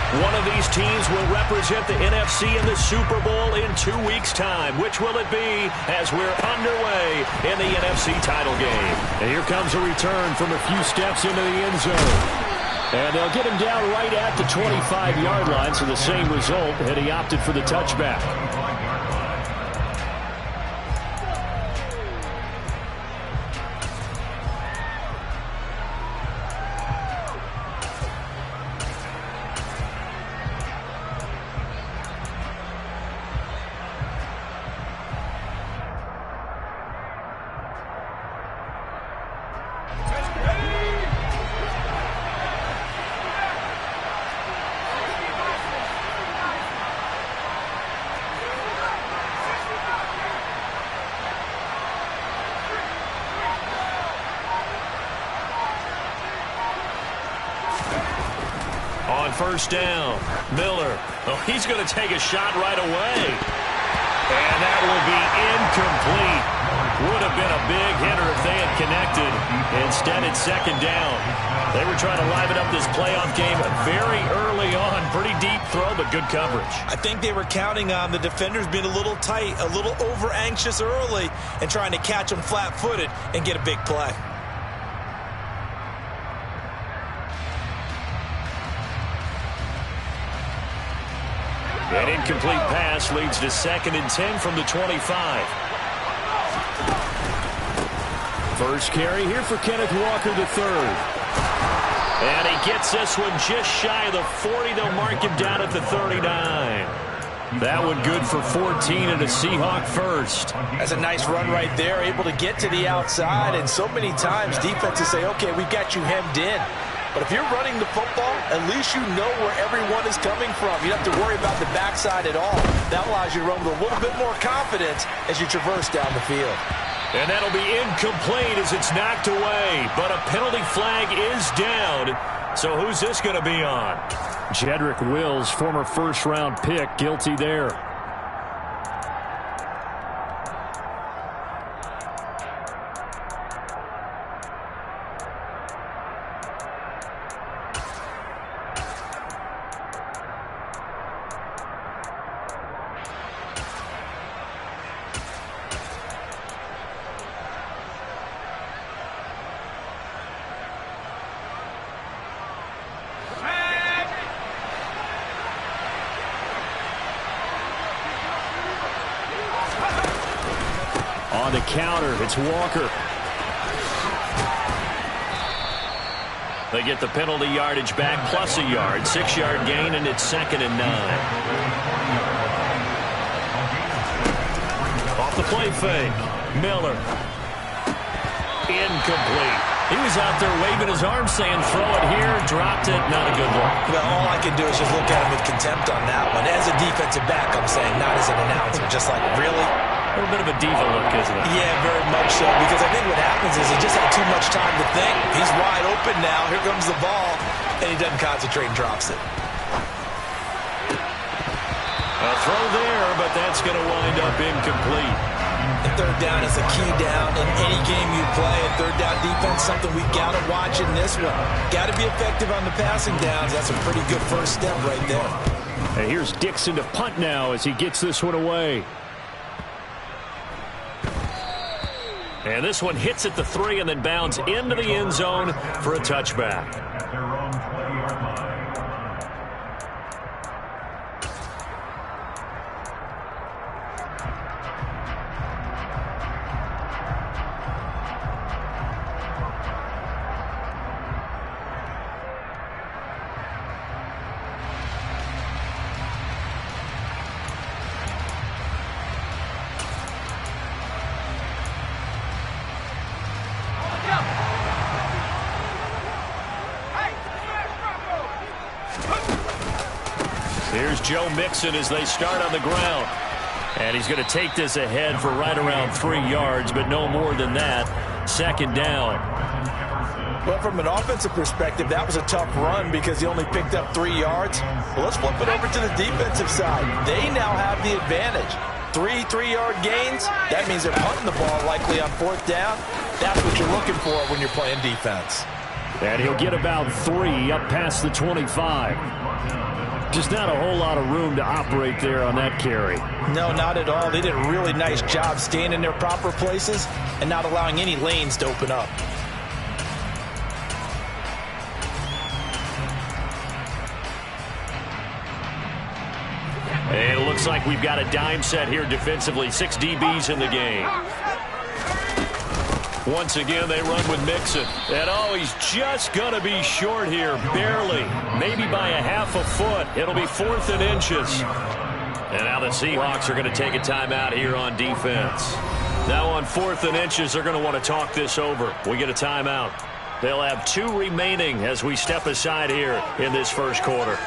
One of these teams will represent the NFC in the Super Bowl in 2 weeks' time. Which will it be as we're underway in the NFC title game? And here comes a return from a few steps into the end zone. And they'll get him down right at the 25-yard line, so the same result had he opted for the touchback. On first down, Miller. Oh, he's going to take a shot right away. And that will be incomplete. Would have been a big hitter if they had connected. Instead, it's second down. They were trying to liven up this playoff game very early on. Pretty deep throw, but good coverage. I think they were counting on the defenders being a little tight, a little over-anxious early, and trying to catch them flat-footed and get a big play. An incomplete pass leads to 2nd and 10 from the 25. First carry here for Kenneth Walker III. And he gets this one just shy of the 40. They'll mark him down at the 39. That one good for 14 and a Seahawk first. That's a nice run right there, able to get to the outside. And so many times defenses say, okay, we got you hemmed in. But if you're running the football, at least you know where everyone is coming from. You don't have to worry about the backside at all. That allows you to run with a little bit more confidence as you traverse down the field. And that'll be incomplete as it's knocked away. But a penalty flag is down. So who's this going to be on? Jedrick Wills, former first-round pick, guilty there. On the counter, it's Walker. They get the penalty yardage back plus a yard. 6-yard gain, and it's 2nd and 9. Off the play fake. Miller. Incomplete. He was out there waving his arms saying throw it here. Dropped it. Not a good look. Well, all I can do is just look at him with contempt on that one. As a defensive back, I'm saying, not as an announcer. Just like, really? A little bit of a diva look, isn't it? Yeah, very much so, because I think what happens is he just had too much time to think. He's wide open now. Here comes the ball, and he doesn't concentrate and drops it. A throw there, but that's going to wind up incomplete. And third down is a key down in any game you play. And third down defense, something we got to watch in this one. Got to be effective on the passing downs. That's a pretty good first step right there. And here's Dixon to punt now as he gets this one away. And this one hits at the 3 and then bounds into the end zone for a touchback. Here's Joe Mixon as they start on the ground. And he's going to take this ahead for right around 3 yards, but no more than that. 2nd down. Well, from an offensive perspective, that was a tough run because he only picked up 3 yards. Well, let's flip it over to the defensive side. They now have the advantage. 3 3-yard gains. That means they're punting the ball likely on 4th down. That's what you're looking for when you're playing defense. And he'll get about 3 up past the 25. Just not a whole lot of room to operate there on that carry. No, not at all. They did a really nice job staying in their proper places and not allowing any lanes to open up. And it looks like we've got a dime set here defensively. 6 DBs in the game. Once again, they run with Mixon. And, oh, he's just going to be short here, barely. Maybe by a half a foot. It'll be 4th and inches. And now the Seahawks are going to take a timeout here on defense. Now on 4th and inches, they're going to want to talk this over. We get a timeout. They'll have 2 remaining as we step aside here in this first quarter.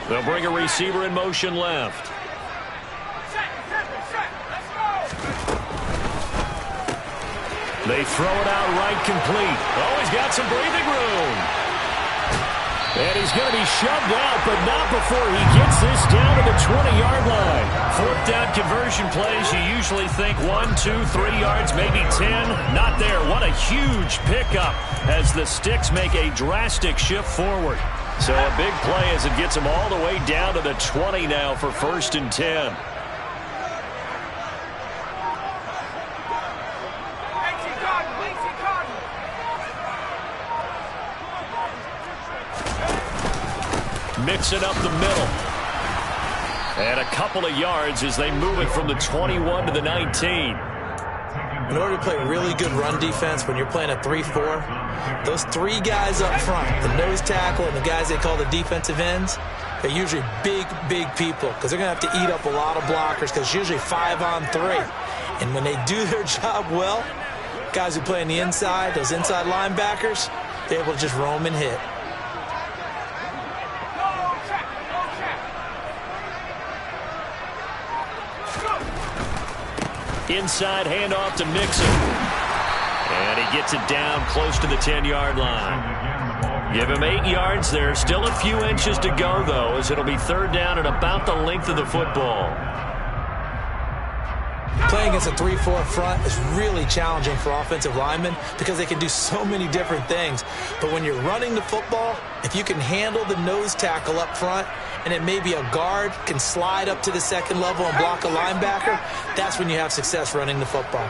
They'll bring a receiver in motion left. They throw it out right complete. Oh, he's got some breathing room. And he's going to be shoved out, but not before he gets this down to the 20-yard line. 4th down conversion plays, you usually think 1, 2, 3 yards, maybe 10. Not there. What a huge pickup as the Sticks make a drastic shift forward. So a big play as it gets him all the way down to the 20 now for 1st and 10. Mixing up the middle. And a couple of yards as they move it from the 21 to the 19. In order to play really good run defense when you're playing a 3-4, those 3 guys up front, the nose tackle and the guys they call the defensive ends, they're usually big people because they're going to have to eat up a lot of blockers because it's usually 5 on 3. And when they do their job well, guys who play on the inside, those inside linebackers, they're able to just roam and hit. Inside handoff to Mixon. And he gets it down close to the 10-yard line. Give him 8 yards there. Still a few inches to go, though, as it'll be 3rd down and about the length of the football. Playing against a 3-4 front is really challenging for offensive linemen because they can do so many different things. But when you're running the football, if you can handle the nose tackle up front and then maybe a guard can slide up to the 2nd level and block a linebacker, that's when you have success running the football.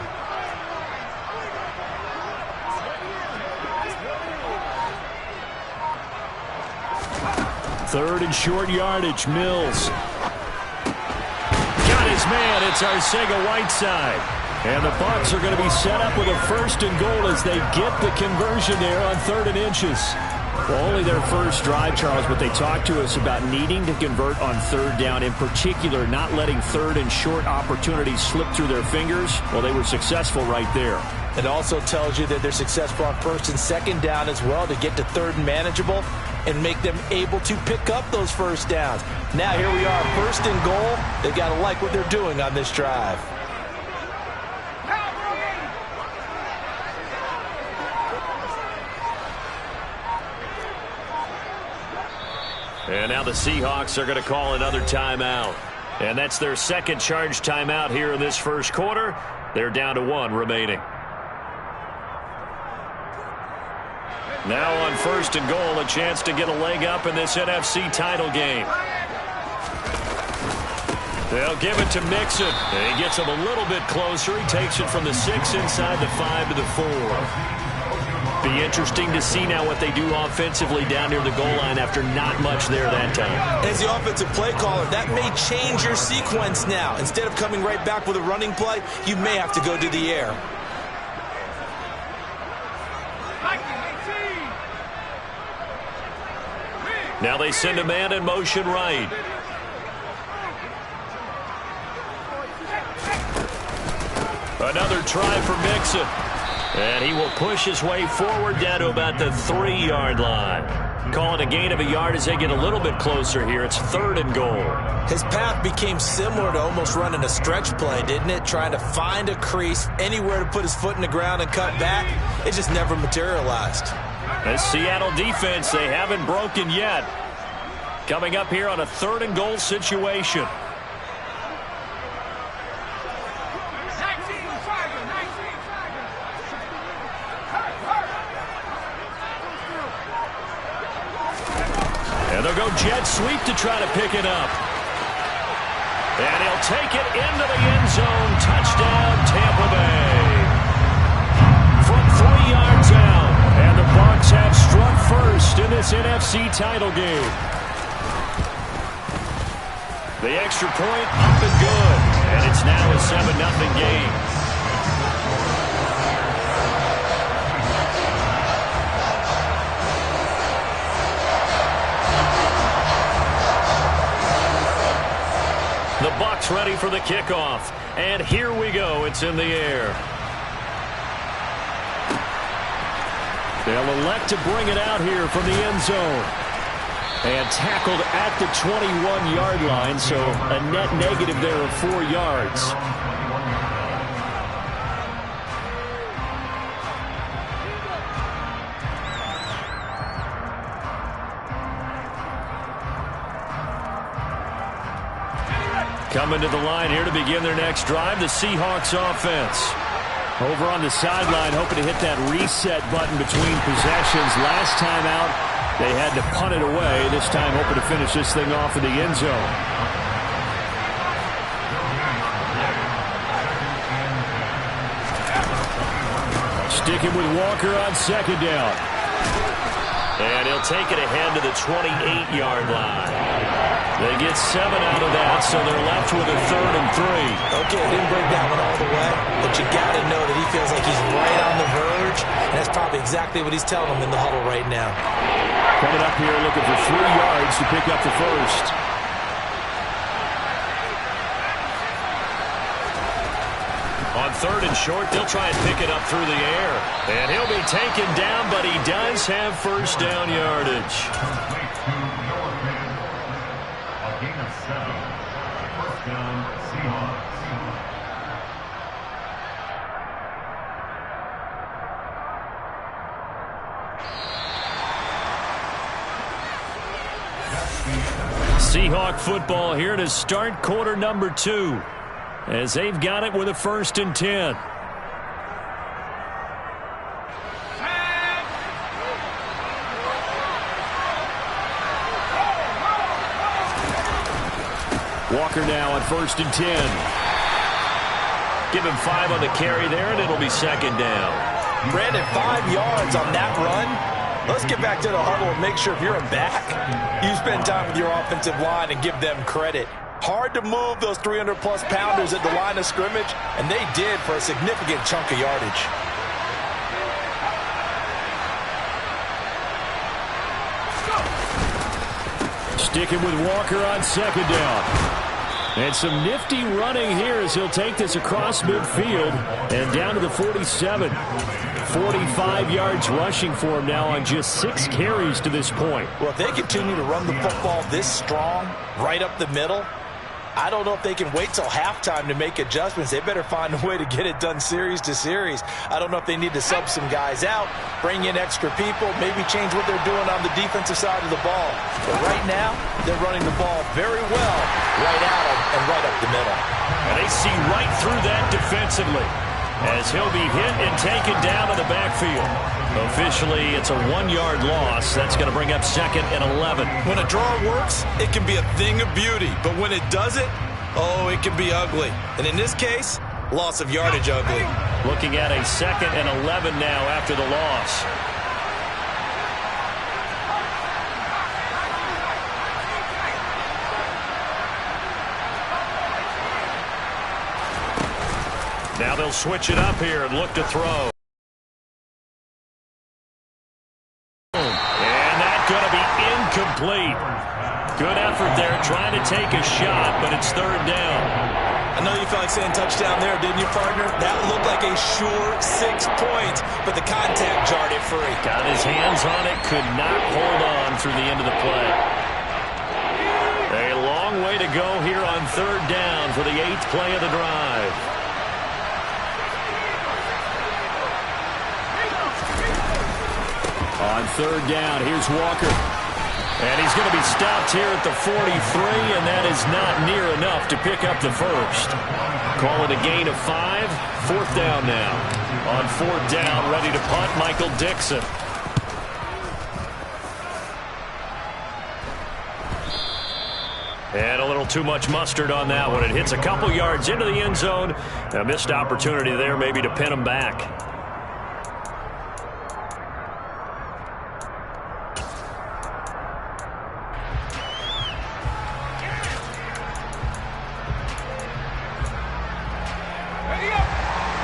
Third and short yardage, Mills. His man, it's Arcega-Whiteside. And the Bucs are going to be set up with a 1st and goal as they get the conversion there on 3rd and inches. Well, only their first drive, Charles, but they talked to us about needing to convert on 3rd down, in particular not letting 3rd and short opportunities slip through their fingers. Well, they were successful right there. It also tells you that they're successful on 1st and 2nd down as well to get to 3rd and manageable and make them able to pick up those 1st downs. Now here we are, 1st and goal. They've got to like what they're doing on this drive. And now the Seahawks are going to call another timeout. And that's their 2nd charge timeout here in this first quarter. They're down to 1 remaining. Now on 1st and goal, a chance to get a leg up in this NFC title game. They'll give it to Mixon. And he gets him a little bit closer. He takes it from the 6 inside the 5 to the 4. Be interesting to see now what they do offensively down near the goal line after not much there that time. As the offensive play caller, that may change your sequence now. Instead of coming right back with a running play, you may have to go to the air. Now they send a man in motion right. Another try for Mixon. And he will push his way forward down to about the 3-yard line. Calling a gain of a yard as they get a little bit closer here. It's 3rd and goal. His path became similar to almost running a stretch play, didn't it? Trying to find a crease, anywhere to put his foot in the ground and cut back. It just never materialized. The Seattle defense, they haven't broken yet. Coming up here on a 3rd and goal situation. And they'll go jet sweep to try to pick it up. And he'll take it into the end zone. Touchdown, Tampa Bay. From 3 yards out. And the Bucs have struck first in this NFC title game. The extra point up and good. And it's now a 7-0 game. The Bucs ready for the kickoff. And here we go. It's in the air. They'll elect to bring it out here from the end zone. And tackled at the 21-yard line, so a net negative there of 4 yards. Coming to the line here to begin their next drive, the Seahawks offense. Over on the sideline, hoping to hit that reset button between possessions. Last time out, they had to punt it away. This time, hoping to finish this thing off in the end zone. Sticking with Walker on 2nd down. And he'll take it ahead to the 28-yard line. They get 7 out of that, so they're left with a 3rd and 3. Okay, didn't break that one all the way, but you got to know that he feels like he's right on the verge, and that's probably exactly what he's telling them in the huddle right now. Coming up here looking for 3 yards to pick up the first. On 3rd and short, they'll try and pick it up through the air. And he'll be taken down, but he does have first down yardage. Seahawk football here to start quarter number 2. As they've got it with a 1st and 10. Walker now on 1st and 10. Give him 5 on the carry there, and it'll be 2nd down. Brandon, 5 yards on that run. Let's get back to the huddle and make sure if you're in back, you spend time with your offensive line and give them credit. Hard to move those 300-plus pounders at the line of scrimmage, and they did for a significant chunk of yardage. Sticking with Walker on 2nd down. And some nifty running here as he'll take this across midfield and down to the 47. 45 yards rushing for him now on just 6 carries to this point. Well, if they continue to run the football this strong, right up the middle, I don't know if they can wait till halftime to make adjustments. They better find a way to get it done series to series. I don't know if they need to sub some guys out, bring in extra people, maybe change what they're doing on the defensive side of the ball. But right now, they're running the ball very well right at them and right up the middle. And they see right through that defensively as he'll be hit and taken down in the backfield. Officially, it's a 1-yard loss. That's going to bring up 2nd and 11. When a draw works, it can be a thing of beauty. But when it doesn't, oh, it can be ugly. And in this case, loss of yardage ugly. Looking at a 2nd and 11 now after the loss. Now they'll switch it up here and look to throw. And that's going to be incomplete. Good effort there trying to take a shot, but it's 3rd down. I know you felt like saying touchdown there, didn't you, partner? That looked like a sure 6 points, but the contact jarred it free. Got his hands on it, could not hold on through the end of the play. A long way to go here on third down for the 8th play of the drive. On third down, here's Walker. And he's going to be stopped here at the 43, and that is not near enough to pick up the first. Call it a gain of 5. 4th down now. On 4th down, ready to punt, Michael Dickson. And a little too much mustard on that one. It hits a couple yards into the end zone. A missed opportunity there maybe to pin him back.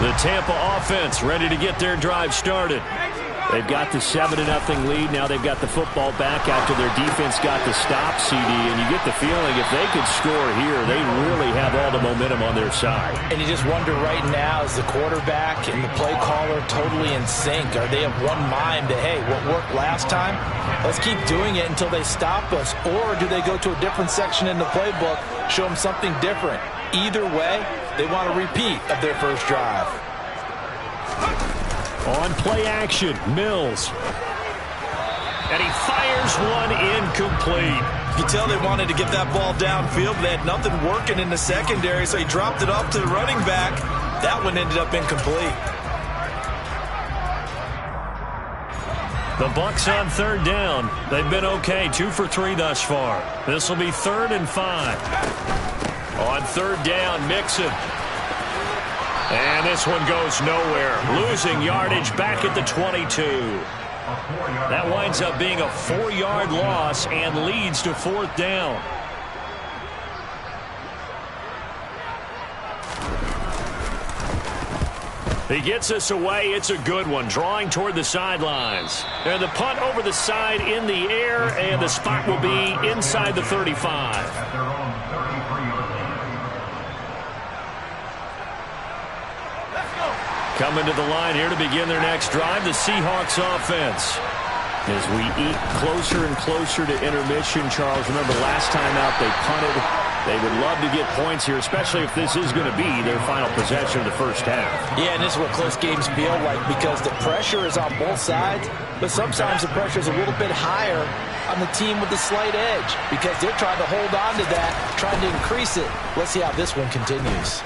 The Tampa offense ready to get their drive started. They've got the 7-0 lead. Now they've got the football back after their defense got the stop, CD. And you get the feeling if they could score here, they really have all the momentum on their side. And you just wonder right now, is the quarterback and the play caller totally in sync? Are they of one mind that, hey, what worked last time, let's keep doing it until they stop us? Or do they go to a different section in the playbook, show them something different? Either way, they want a repeat of their first drive. On play action, Mills. And he fires one incomplete. You can tell they wanted to get that ball downfield. They had nothing working in the secondary, so he dropped it off to the running back. That one ended up incomplete. The Bucs on third down. They've been okay, 2 for 3 thus far. This will be 3rd and 5. On third down, Mixon. And this one goes nowhere. Losing yardage back at the 22. That winds up being a 4-yard loss and leads to 4th down. He gets us away. It's a good one. Drawing toward the sidelines. And the punt over the side in the air, and the spot will be inside the 35. Coming to the line here to begin their next drive, the Seahawks offense. As we eat closer and closer to intermission, Charles, remember last time out they punted. They would love to get points here, especially if this is going to be their final possession of the first half. Yeah, and this is what close games feel like because the pressure is on both sides, but sometimes the pressure is a little bit higher on the team with the slight edge because they're trying to hold on to that, trying to increase it. Let's see how this one continues.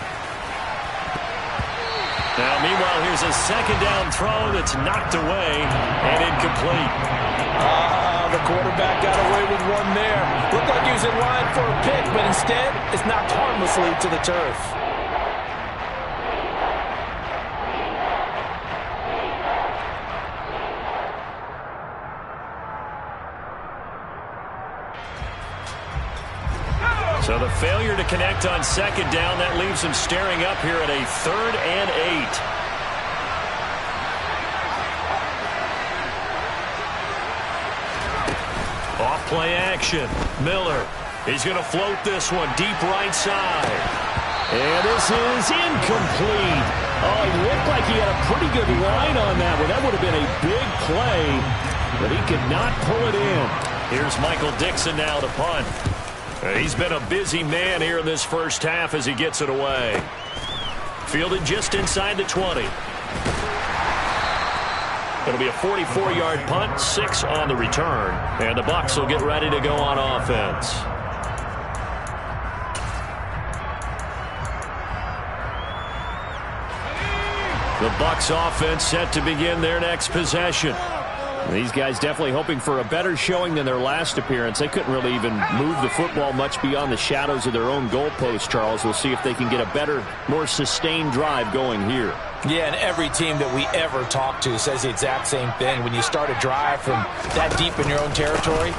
Now, meanwhile, here's a 2nd down throw that's knocked away and incomplete. The quarterback got away with one there. Looked like he was in line for a pick, but instead, it's knocked harmlessly to the turf. So the failure to connect on 2nd down, that leaves him staring up here at a 3rd and 8. Off play action. Miller. He's going to float this one deep right side. And this is incomplete. Oh, he looked like he had a pretty good line on that one. That would have been a big play, but he could not pull it in. Here's Michael Dickson now to punt. He's been a busy man here in this first half as he gets it away. Fielded just inside the 20. It'll be a 44-yard punt, 6 on the return. And the Bucs will get ready to go on offense. The Bucs offense set to begin their next possession. These guys definitely hoping for a better showing than their last appearance. They couldn't really even move the football much beyond the shadows of their own goalpost, Charles. We'll see if they can get a better, more sustained drive going here. Yeah, and every team that we ever talk to says the exact same thing. When you start a drive from that deep in your own territory,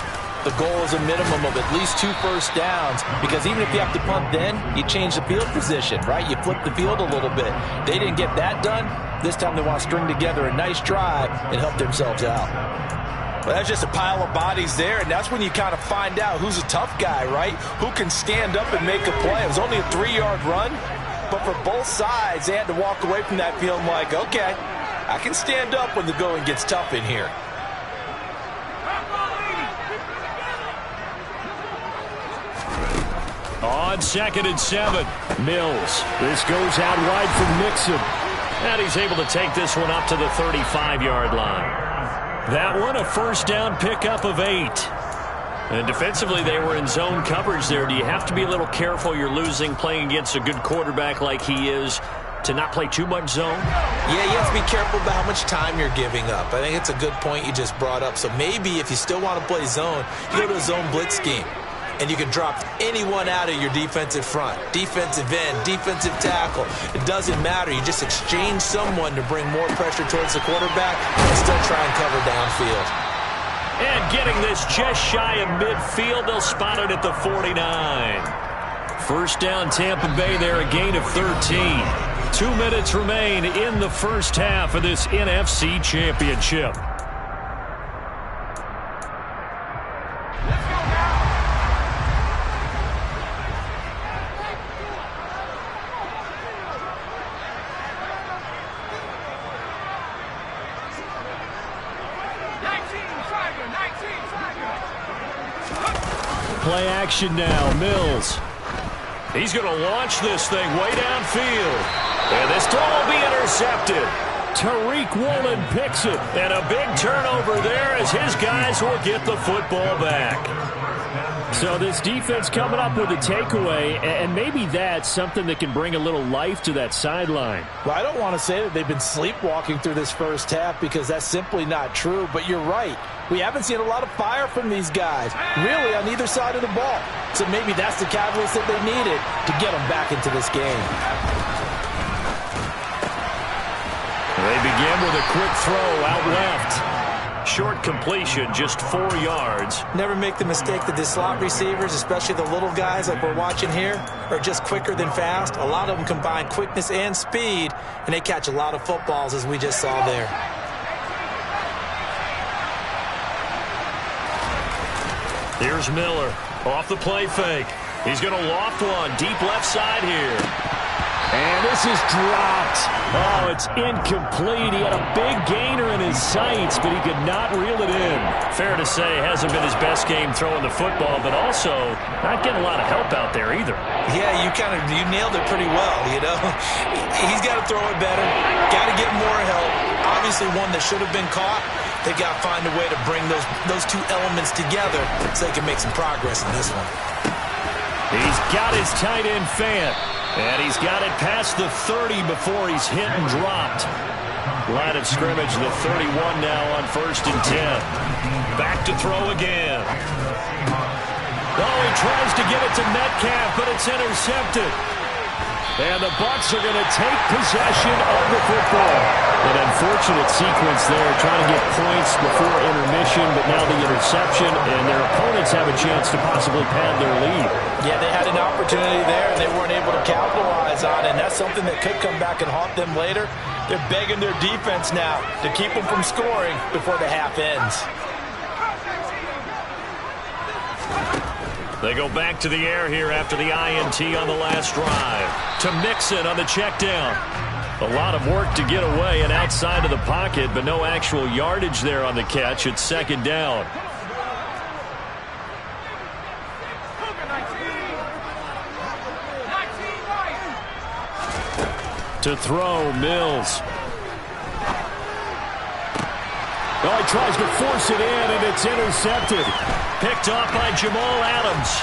the goal is a minimum of at least 2 first downs, because even if you have to punt then, you change the field position, right? You flip the field a little bit. They didn't get that done. This time they want to string together a nice drive and help themselves out. Well, that's just a pile of bodies there, and that's when you kind of find out who's a tough guy, right? Who can stand up and make a play. It was only a 3-yard run, But for both sides, they had to walk away from that feeling like, okay, I can stand up when the going gets tough in here. On 2nd and 7, Mills. This goes out wide for Mixon. And he's able to take this one up to the 35-yard line. That one, a first down pickup of 8. And defensively, they were in zone coverage there. Do you have to be a little careful you're losing playing against a good quarterback like he is to not play too much zone? Yeah, you have to be careful about how much time you're giving up. I think it's a good point you just brought up. So maybe if you still want to play zone, you go to a zone blitz scheme. And you can drop anyone out of your defensive front, defensive end, defensive tackle. It doesn't matter. You just exchange someone to bring more pressure towards the quarterback and still try and cover downfield. And getting this just shy of midfield, they'll spot it at the 49. First down, Tampa Bay there, a gain of 13. 2 minutes remain in the first half of this NFC Championship. Play action now, Mills. He's going to launch this thing way downfield. And this throw will be intercepted. Tariq Woolen picks it. And a big turnover there as his guys will get the football back. So this defense coming up with a takeaway, and maybe that's something that can bring a little life to that sideline. Well, I don't want to say that they've been sleepwalking through this first half because that's simply not true, but you're right. We haven't seen a lot of fire from these guys, really, on either side of the ball. So maybe that's the catalyst that they needed to get them back into this game. They begin with a quick throw out left. Short completion, just 4 yards. Never make the mistake that the slot receivers, especially the little guys like we're watching here, are just quicker than fast. A lot of them combine quickness and speed, and they catch a lot of footballs, as we just saw there. Here's Miller off the play fake. He's going to loft one deep left side here. And this is dropped. Oh, it's incomplete. He had a big gainer in his sights, but he could not reel it in. Fair to say, hasn't been his best game throwing the football, but also not getting a lot of help out there either. Yeah, you nailed it pretty well, you know. He's got to throw it better. Got to get more help. Obviously one that should have been caught. They got to find a way to bring those two elements together so they can make some progress in this one. He's got his tight end Fant. And he's got it past the 30 before he's hit and dropped. Line of scrimmage, the 31 now on 1st and 10. Back to throw again. Oh, he tries to get it to Metcalf, but it's intercepted. And the Bucs are going to take possession of the football. An unfortunate sequence there, trying to get points before intermission, but now the interception, and their opponents have a chance to possibly pad their lead. Yeah, they had an opportunity there, and they weren't able to capitalize on it, and that's something that could come back and haunt them later. They're begging their defense now to keep them from scoring before the half ends. They go back to the air here after the INT on the last drive. To Mixon on the check down. A lot of work to get away and outside of the pocket, but no actual yardage there on the catch. It's 2nd down. To throw, Mills. Oh, he tries to force it in, and it's intercepted. Picked off by Jamal Adams.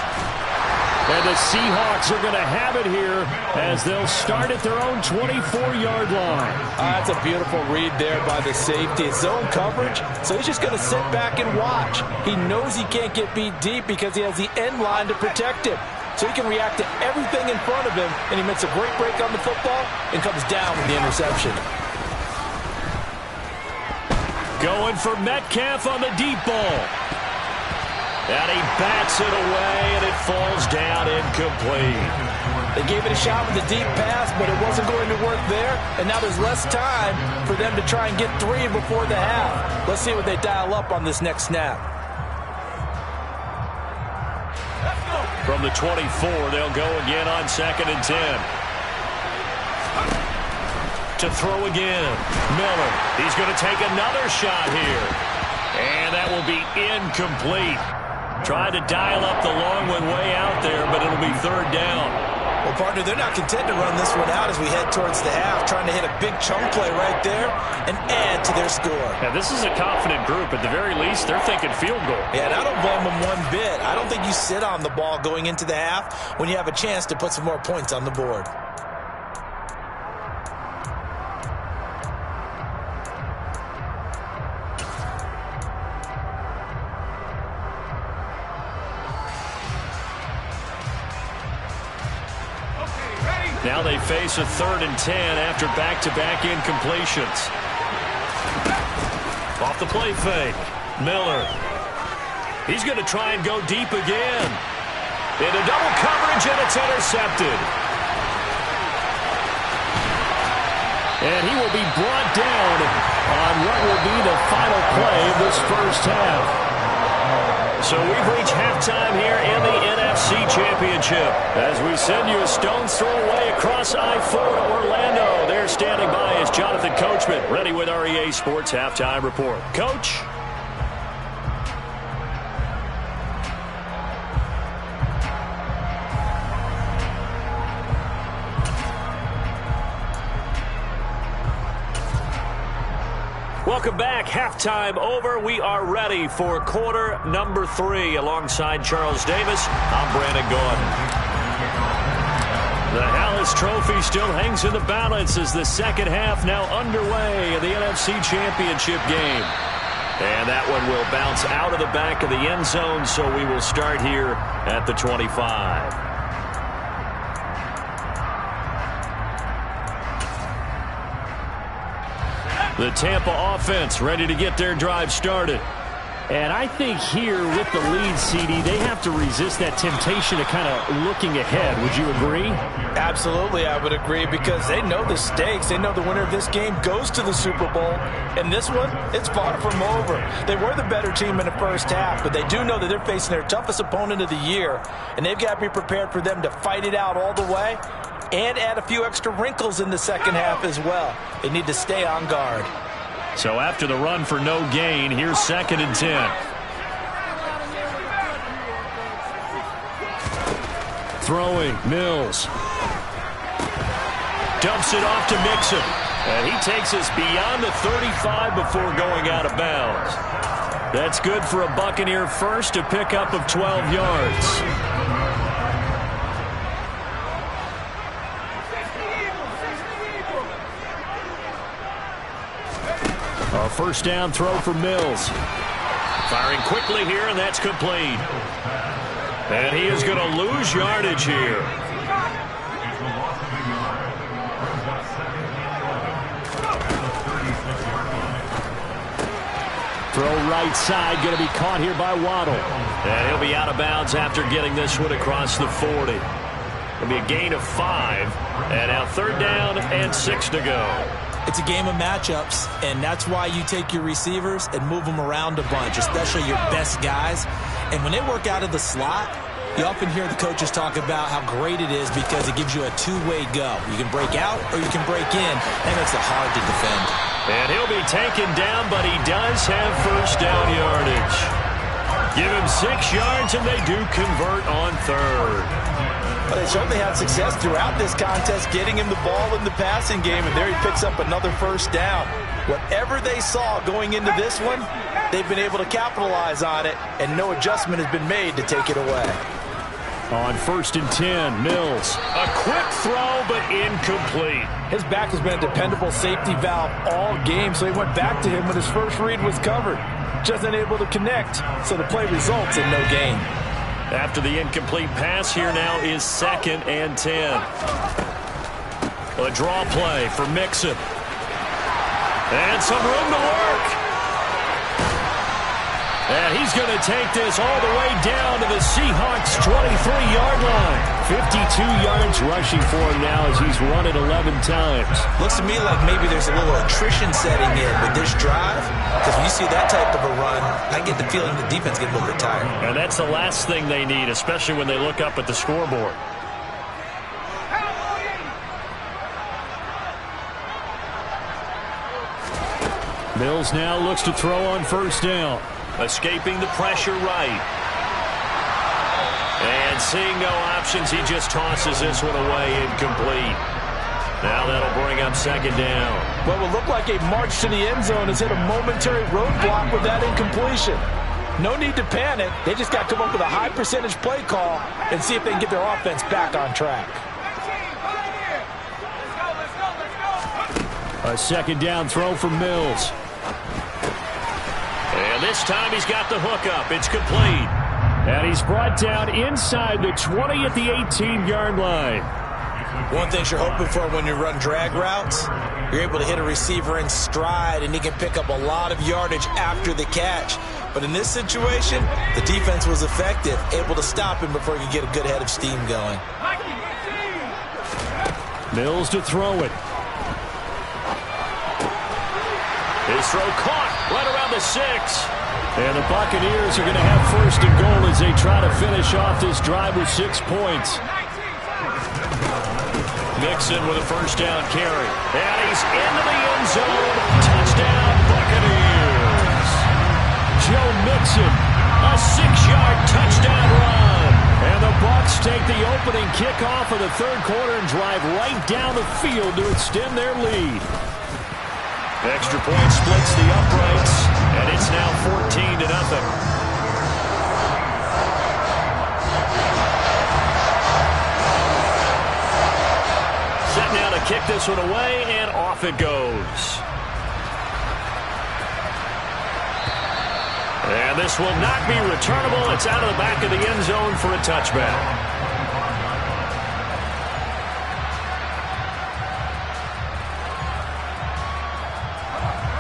And the Seahawks are going to have it here as they'll start at their own 24-yard line. That's a beautiful read there by the safety. It's zone coverage, so he's just going to sit back and watch. He knows he can't get beat deep because he has the end line to protect him. So he can react to everything in front of him, and he makes a great break on the football and comes down with the interception. Going for Metcalf on the deep ball. And he bats it away, and it falls down incomplete. They gave it a shot with a deep pass, but it wasn't going to work there. And now there's less time for them to try and get 3 before the half. Let's see what they dial up on this next snap. From the 24, they'll go again on 2nd and 10. To throw again. Miller. He's going to take another shot here. And that will be incomplete. Tried to dial up the long one way out there, but it'll be third down. Well, partner, they're not content to run this one out as we head towards the half, trying to hit a big chunk play right there and add to their score. Now, this is a confident group. At the very least, they're thinking field goal. Yeah, and I don't blame them one bit. I don't think you sit on the ball going into the half when you have a chance to put some more points on the board. Now they face a 3rd and 10 after back-to-back incompletions. Off the play fake. Miller. He's going to try and go deep again. Into double coverage, and it's intercepted. And he will be brought down on what will be the final play of this first half. So we've reached halftime here in the NFC Championship as we send you a stone's throw away across I-4 to Orlando. There standing by is Jonathan Coachman, ready with our EA Sports Halftime Report. Coach? Welcome back. Halftime over. We are ready for quarter number 3. Alongside Charles Davis, I'm Brandon Gaudin. The Hallis Trophy still hangs in the balance as the second half now underway in the NFC Championship game. And that one will bounce out of the back of the end zone, so we will start here at the 25. The Tampa offense ready to get their drive started. And I think here with the lead, CD, they have to resist that temptation to kind of looking ahead. Would you agree? Absolutely, I would agree, because they know the stakes. They know the winner of this game goes to the Super Bowl. And this one, it's far from over. They were the better team in the first half, but they do know that they're facing their toughest opponent of the year. And they've got to be prepared for them to fight it out all the way and add a few extra wrinkles in the second half as well. They need to stay on guard. So after the run for no gain, here's 2nd and 10. Throwing, Mills. Dumps it off to Mixon. And he takes us beyond the 35 before going out of bounds. That's good for a Buccaneer first, a pickup of 12 yards. A first down throw for Mills. Firing quickly here, and that's complete. And he is going to lose yardage here. Throw right side, going to be caught here by Waddle. And he'll be out of bounds after getting this one across the 40. It'll be a gain of 5. And now 3rd down and 6 to go. It's a game of matchups, and that's why you take your receivers and move them around a bunch, especially your best guys. And when they work out of the slot, you often hear the coaches talk about how great it is because it gives you a two-way go. You can break out or you can break in. That makes it hard to defend. And he'll be taken down, but he does have first down yardage. Give him 6 yards, and they do convert on 3rd. Well, they certainly had success throughout this contest getting him the ball in the passing game, and there he picks up another first down. Whatever they saw going into this one, they've been able to capitalize on it, and no adjustment has been made to take it away. On 1st and 10, Mills. A quick throw, but incomplete. His back has been a dependable safety valve all game, so he went back to him when his first read was covered. Just unable to connect, so the play results in no gain. After the incomplete pass, here now is 2nd and 10. A draw play for Mixon. And some room to work. And he's going to take this all the way down to the Seahawks' 23-yard line. 52 yards rushing for him now as he's run it 11 times. Looks to me like maybe there's a little attrition setting in with this drive, because when you see that type of a run, I get the feeling the defense gets a little bit tired. And that's the last thing they need, especially when they look up at the scoreboard. Mills now looks to throw on first down. Escaping the pressure right. And seeing no options, he just tosses this one away, incomplete. Now that'll bring up second down. What will look like a march to the end zone has hit a momentary roadblock with that incompletion. No need to panic. They just got to come up with a high percentage play call and see if they can get their offense back on track. A second down throw from Mills. And this time he's got the hook up. It's complete. And he's brought down inside the 20 at the 18-yard line. One thing you're hoping for when you run drag routes, you're able to hit a receiver in stride, and he can pick up a lot of yardage after the catch. But in this situation, the defense was effective, able to stop him before he could get a good head of steam going. Mills to throw it. His throw caught right around the 6. And the Buccaneers are going to have first and goal as they try to finish off this drive with 6 points. Mixon with a first down carry. And he's into the end zone. Touchdown, Buccaneers. Joe Mixon, a 6-yard touchdown run. And the Bucs take the opening kickoff of the third quarter and drive right down the field to extend their lead. Extra point splits the uprights, and it's now 14-0. Set now to kick this one away, and off it goes. And this will not be returnable. It's out of the back of the end zone for a touchback.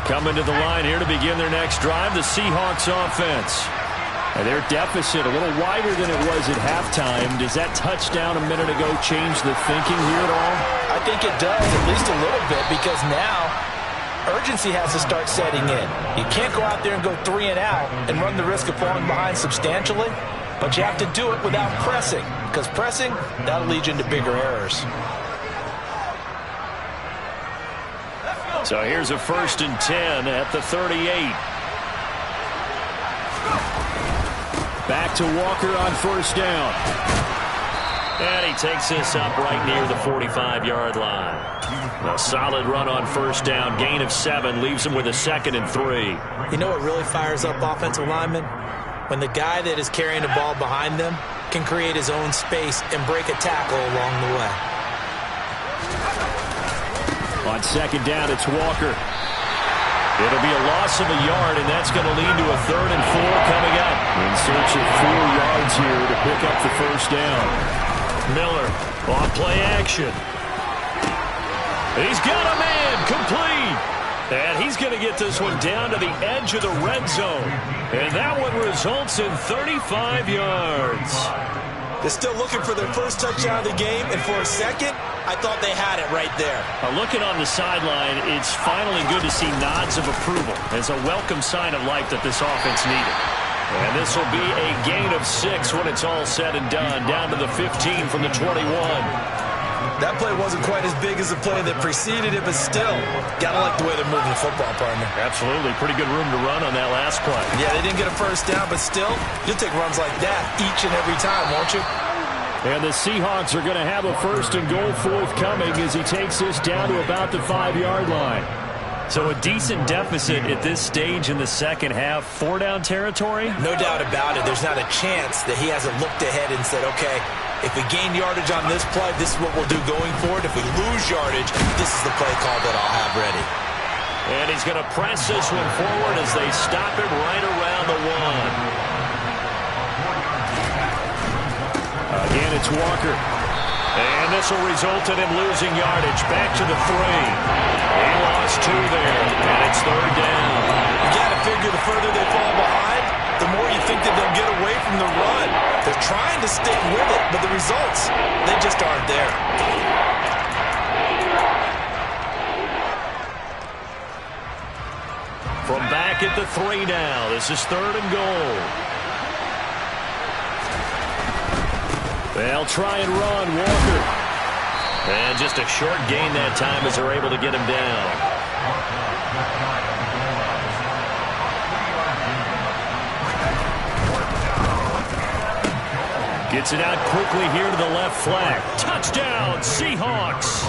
Coming to the line here to begin their next drive, the Seahawks offense. And their deficit a little wider than it was at halftime. Does that touchdown a minute ago change the thinking here at all? I think it does, at least a little bit, because now urgency has to start setting in. You can't go out there and go 3 and out and run the risk of falling behind substantially, but you have to do it without pressing, because pressing, that'll lead you into bigger errors. So here's a 1st and 10 at the 38. Back to Walker on first down. And he takes this up right near the 45-yard line. A solid run on first down. Gain of 7 leaves him with a 2nd and 3. You know what really fires up offensive linemen? When the guy that is carrying the ball behind them can create his own space and break a tackle along the way. On second down, it's Walker. It'll be a loss of a yard, and that's going to lead to a 3rd and 4 coming up. In search of 4 yards here to pick up the first down. Miller on play action. He's got a man complete. And he's going to get this one down to the edge of the red zone. And that one results in 35 yards. They're still looking for their first touchdown of the game, and for a second, I thought they had it right there. Looking on the sideline, it's finally good to see nods of approval as a welcome sign of life that this offense needed. And this will be a gain of 6 when it's all said and done, down to the 15 from the 21. That play wasn't quite as big as the play that preceded it, but still, gotta like the way they're moving the football, partner. Absolutely. Pretty good room to run on that last play. Yeah, they didn't get a first down, but still, you'll take runs like that each and every time, won't you? And the Seahawks are going to have a 1st and goal forthcoming as he takes this down to about the 5-yard line. So a decent deficit at this stage in the second half. 4-down territory? No doubt about it. There's not a chance that he hasn't looked ahead and said, okay, if we gain yardage on this play, this is what we'll do going forward. If we lose yardage, this is the play call that I'll have ready. And he's going to press this one forward as they stop him right around the 1. Again, it's Walker. And this will result in him losing yardage. Back to the 3. He lost 2 there, and it's 3rd down. You got to figure the further they fall behind, the more you think that they'll get away from the run. They're trying to stick with it, but the results, they just aren't there. From back at the 3 now, this is 3rd and goal. They'll try and run, Walker. And just a short gain that time as they're able to get him down. Gets it out quickly here to the left flag. Touchdown, Seahawks.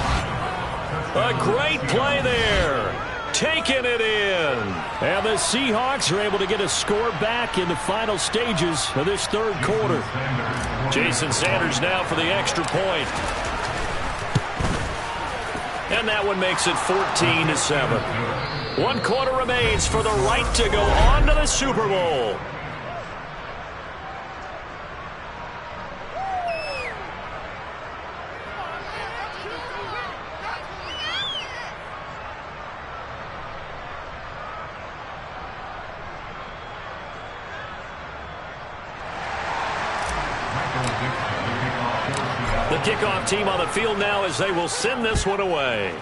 A great play there. Taking it in. And the Seahawks are able to get a score back in the final stages of this third quarter. Jason Sanders now for the extra point. And that one makes it 14-7. 1 quarter remains for the right to go on to the Super Bowl. The kickoff team on the field now as they will send this one away.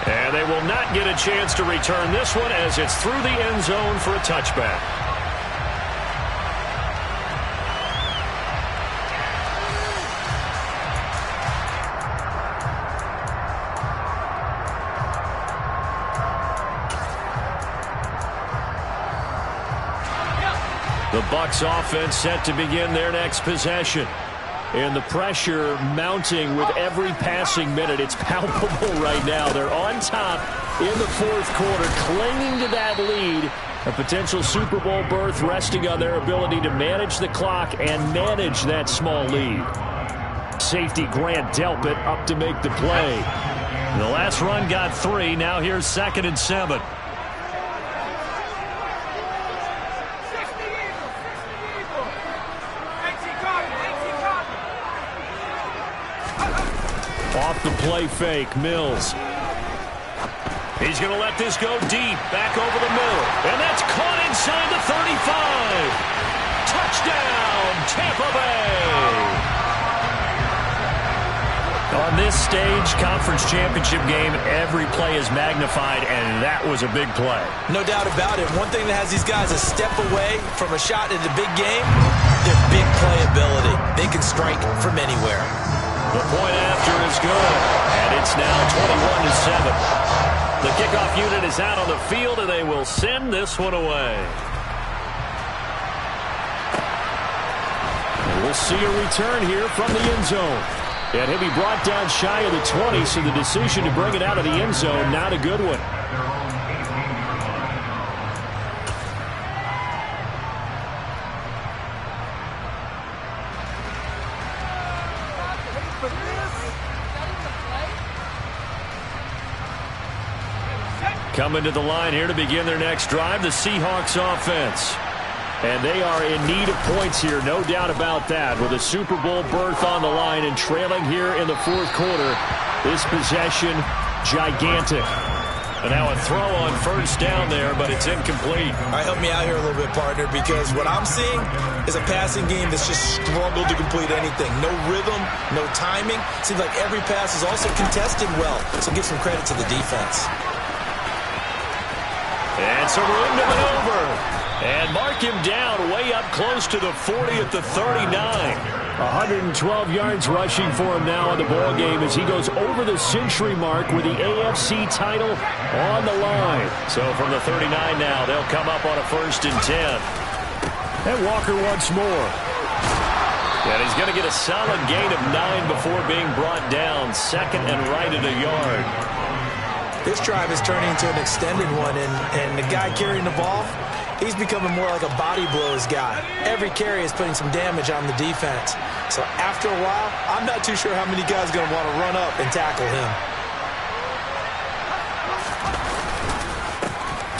And they will not get a chance to return this one as it's through the end zone for a touchback. The Bucs offense set to begin their next possession. And the pressure mounting with every passing minute. It's palpable right now. They're on top in the fourth quarter, clinging to that lead. A potential Super Bowl berth resting on their ability to manage the clock and manage that small lead. Safety Grant Delpit up to make the play. The last run got 3. Now here's 2nd and 7. Off the play fake, Mills. He's going to let this go deep, back over the middle. And that's caught inside the 35. Touchdown, Tampa Bay. On this stage, conference championship game, every play is magnified, and that was a big play. No doubt about it. One thing that has these guys a step away from a shot in the big game, their big playability. They can strike from anywhere. The point after is good, and it's now 21-7. The kickoff unit is out on the field, and they will send this one away. And we'll see a return here from the end zone. And he'll be brought down shy of the 20, so the decision to bring it out of the end zone, not a good one. Coming to the line here to begin their next drive, the Seahawks offense. And they are in need of points here, no doubt about that. With a Super Bowl berth on the line and trailing here in the fourth quarter, this possession, gigantic. And now a throw on first down there, but it's incomplete. All right, help me out here a little bit, partner, because what I'm seeing is a passing game that's just struggled to complete anything. No rhythm, no timing. Seems like every pass is also contested well, so give some credit to the defense. And some room to maneuver. And mark him down way up close to the 40 at the 39. 112 yards rushing for him now in the ball game as he goes over the century mark with the AFC title on the line. So from the 39 now, they'll come up on a 1st and 10. And Walker once more. And he's going to get a solid gain of 9 before being brought down. 2nd and right at a yard. This drive is turning into an extended one, and the guy carrying the ball, he's becoming more like a body blows guy. Every carry is putting some damage on the defense. So after a while, I'm not too sure how many guys are going to want to run up and tackle him.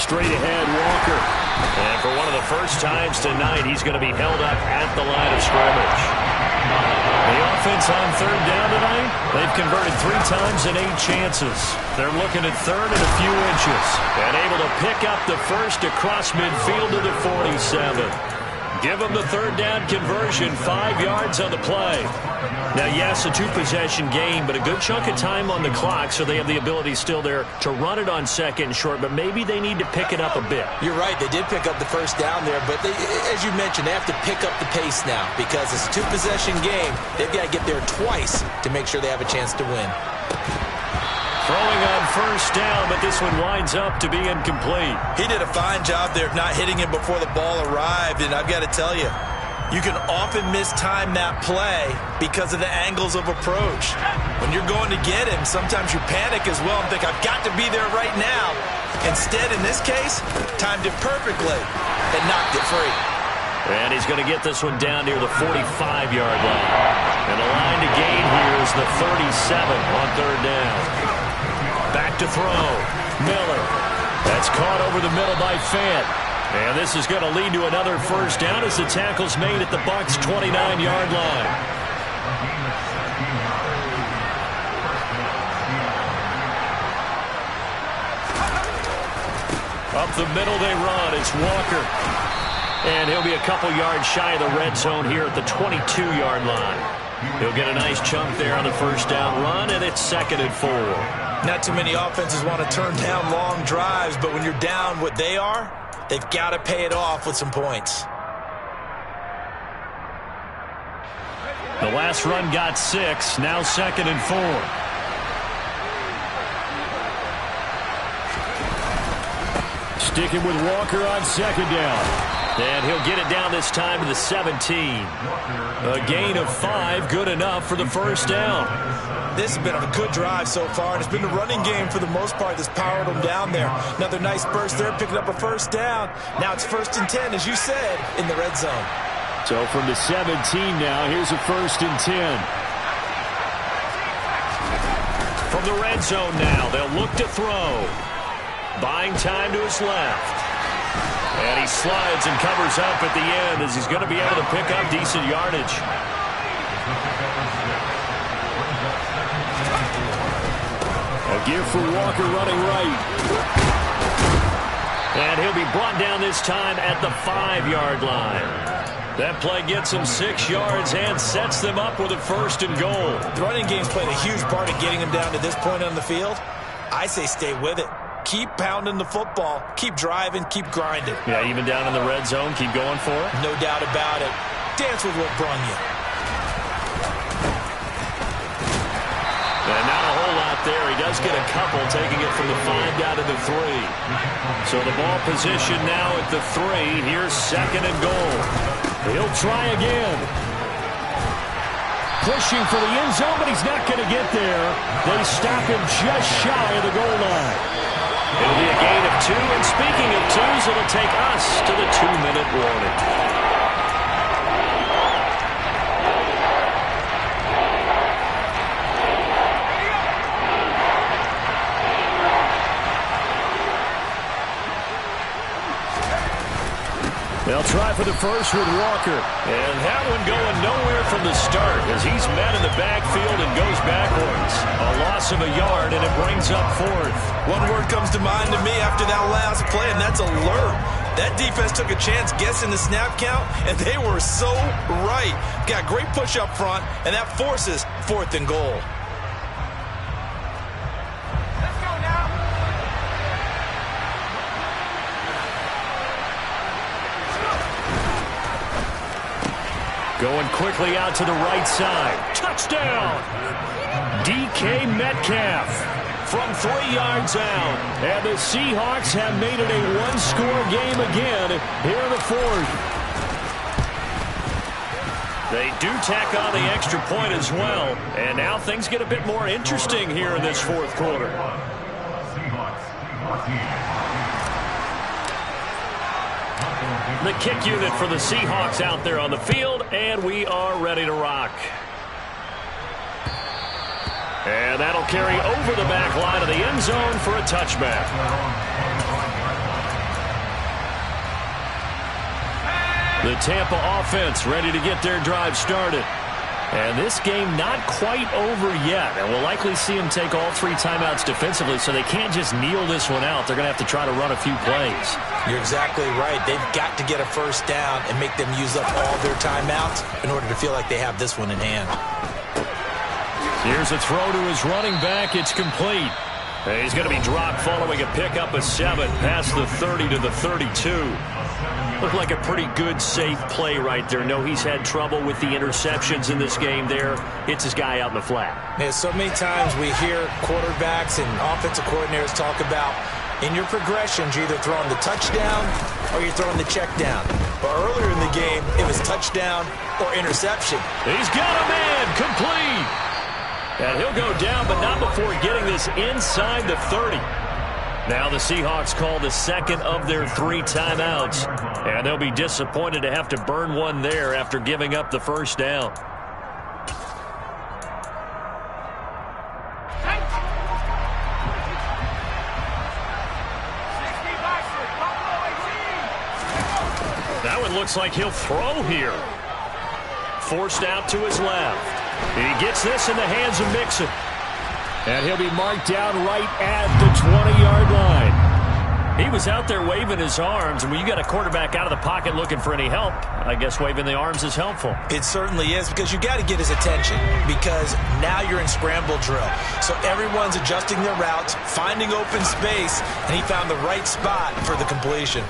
Straight ahead, Walker. And for one of the first times tonight, he's going to be held up at the line of scrimmage. The offense on 3rd down tonight, they've converted 3 times in 8 chances. They're looking at 3rd and a few inches. And able to pick up the first across midfield to the 47. Give them the 3rd down conversion, 5 yards on the play. Now, yes, a 2-possession game, but a good chunk of time on the clock, so they have the ability still there to run it on 2nd and short, but maybe they need to pick it up a bit. You're right. They did pick up the first down there, but they, as you mentioned, they have to pick up the pace now because it's a 2-possession game. They've got to get there twice to make sure they have a chance to win. Throwing on first down, but this one winds up to be incomplete. He did a fine job there of not hitting him before the ball arrived, and I've got to tell you, you can often mistime that play because of the angles of approach. When you're going to get him, sometimes you panic as well and think, I've got to be there right now. Instead, in this case, timed it perfectly and knocked it free. And he's going to get this one down near the 45-yard line. And the line to gain here is the 37 on third down. Back to throw. Miller. That's caught over the middle by Fant. And this is going to lead to another first down as the tackle's made at the Bucs' 29-yard line. Up the middle they run. It's Walker. And he'll be a couple yards shy of the red zone here at the 22-yard line. He'll get a nice chunk there on the first down run, and it's 2nd and 4. Not too many offenses want to turn down long drives, but when you're down what they are, they've got to pay it off with some points. The last run got 6. Now 2nd and 4. Sticking with Walker on 2nd down. And he'll get it down this time to the 17. A gain of 5, good enough for the first down. This has been a good drive so far, and it's been the running game for the most part that's powered them down there. Another nice burst there, picking up a first down. Now it's 1st and 10, as you said, in the red zone. So from the 17 now, here's a 1st and 10. From the red zone now, they'll look to throw. Buying time to his left. And he slides and covers up at the end as he's going to be able to pick up decent yardage. A give for Walker running right. And he'll be brought down this time at the 5-yard line. That play gets him 6 yards and sets them up with a 1st and goal. The running game's played a huge part in getting him down to this point on the field. I say stay with it. Keep pounding the football. Keep driving. Keep grinding. Yeah, even down in the red zone, keep going for it. No doubt about it. Dance with what brung you. And not a whole lot there. He does get a couple, taking it from the 5 down to the 3. So the ball position now at the 3. Here's 2nd and goal. He'll try again. Pushing for the end zone, but he's not going to get there. They stop him just shy of the goal line. It'll be a gain of 2, and speaking of 2s, it'll take us to the 2-minute warning. They'll try for the first with Walker. And that one going nowhere from the start as he's met in the backfield and goes backwards. A loss of a yard, and it brings up 4th. One word comes to mind to me after that last play, and that's alert. That defense took a chance guessing the snap count, and they were so right. Got great push up front, and that forces 4th and goal. Going quickly out to the right side. Touchdown! DK Metcalf from 3 yards out. And the Seahawks have made it a one-score game again here in the 4th. They do tack on the extra point as well. And now things get a bit more interesting here in this 4th quarter. The kick unit for the Seahawks out there on the field, and we are ready to rock. And that'll carry over the back line of the end zone for a touchback. The Tampa offense ready to get their drive started. And this game not quite over yet. And we'll likely see them take all 3 timeouts defensively, so they can't just kneel this one out. They're going to have to try to run a few plays. You're exactly right. They've got to get a first down and make them use up all their timeouts in order to feel like they have this one in hand. Here's a throw to his running back. It's complete. And he's going to be dropped following a pickup of 7 past the 30 to the 32. Looked like a pretty good, safe play right there. No, he's had trouble with the interceptions in this game there. Hits his guy out in the flat. Yeah, so many times we hear quarterbacks and offensive coordinators talk about in your progressions, you're either throwing the touchdown or you're throwing the check down. But earlier in the game, it was touchdown or interception. He's got a man complete. And he'll go down, but not before getting this inside the 30. Now the Seahawks call the second of their 3 timeouts. And they'll be disappointed to have to burn one there after giving up the first down. That one looks like he'll throw here. Forced out to his left. He gets this in the hands of Mixon. And he'll be marked down right at the 20-yard line. He was out there waving his arms, and when you got a quarterback out of the pocket looking for any help, I guess waving the arms is helpful. It certainly is, because you got to get his attention, because now you're in scramble drill. So everyone's adjusting their routes, finding open space, and he found the right spot for the completion.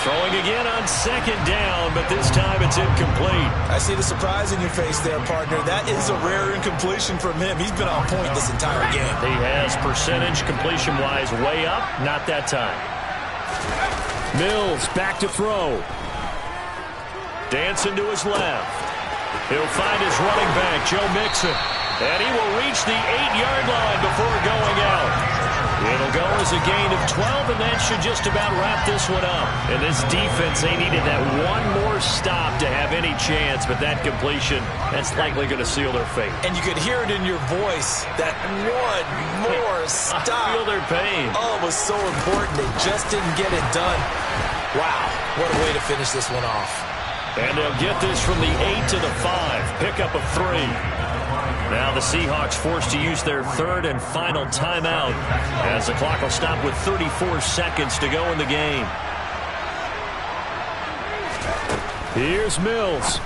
Throwing again on second down, but this time it's incomplete. I see the surprise in your face there, partner. That is a rare incompletion from him. He's been on point this entire game. He has percentage completion-wise way up, not that time. Mills back to throw. Dancing to his left. He'll find his running back, Joe Mixon. And he will reach the 8-yard line before going out. It'll go as a gain of 12, and that should just about wrap this one up. And this defense, they needed that one more stop to have any chance, but that completion, that's likely going to seal their fate. And you could hear it in your voice, that one more stop. I feel their pain. Oh, it was so important. They just didn't get it done. Wow, what a way to finish this one off. And they'll get this from the 8 to the 5. Pickup of 3. Now the Seahawks forced to use their third and final timeout as the clock will stop with 34 seconds to go in the game. Here's Mills.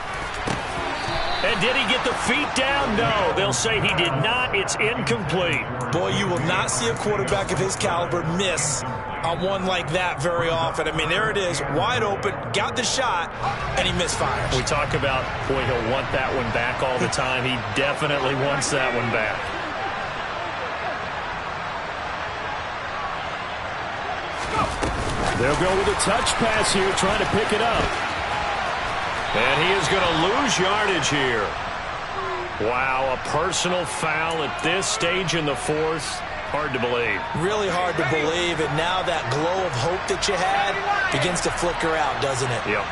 And did he get the feet down? No, they'll say he did not. It's incomplete. Boy, you will not see a quarterback of his caliber miss on one like that very often. I mean, there it is, wide open, got the shot, and he misfires. We talk about, boy, he'll want that one back all the time. He definitely wants that one back. They'll go with a touch pass here, trying to pick it up. And he is going to lose yardage here. Wow, a personal foul at this stage in the fourth. Hard to believe. Really hard to believe, and now that glow of hope that you had begins to flicker out, doesn't it? Yep.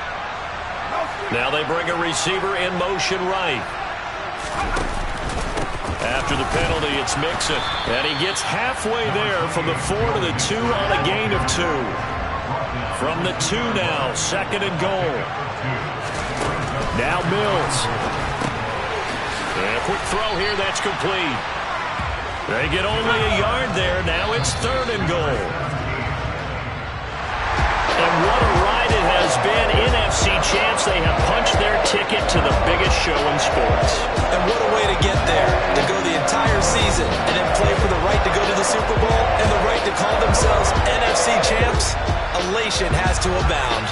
Now they bring a receiver in motion right. After the penalty, it's Mixon. And he gets halfway there from the 4 to the 2 on a gain of 2. From the 2 now, second and goal. Now Mills. And a quick throw here, that's complete. They get only a yard there. Now it's third and goal. And what a ride it has been. NFC champs, they have punched their ticket to the biggest show in sports. And what a way to get there, to go the entire season and then play for the right to go to the Super Bowl and the right to call themselves NFC champs. Elation has to abound.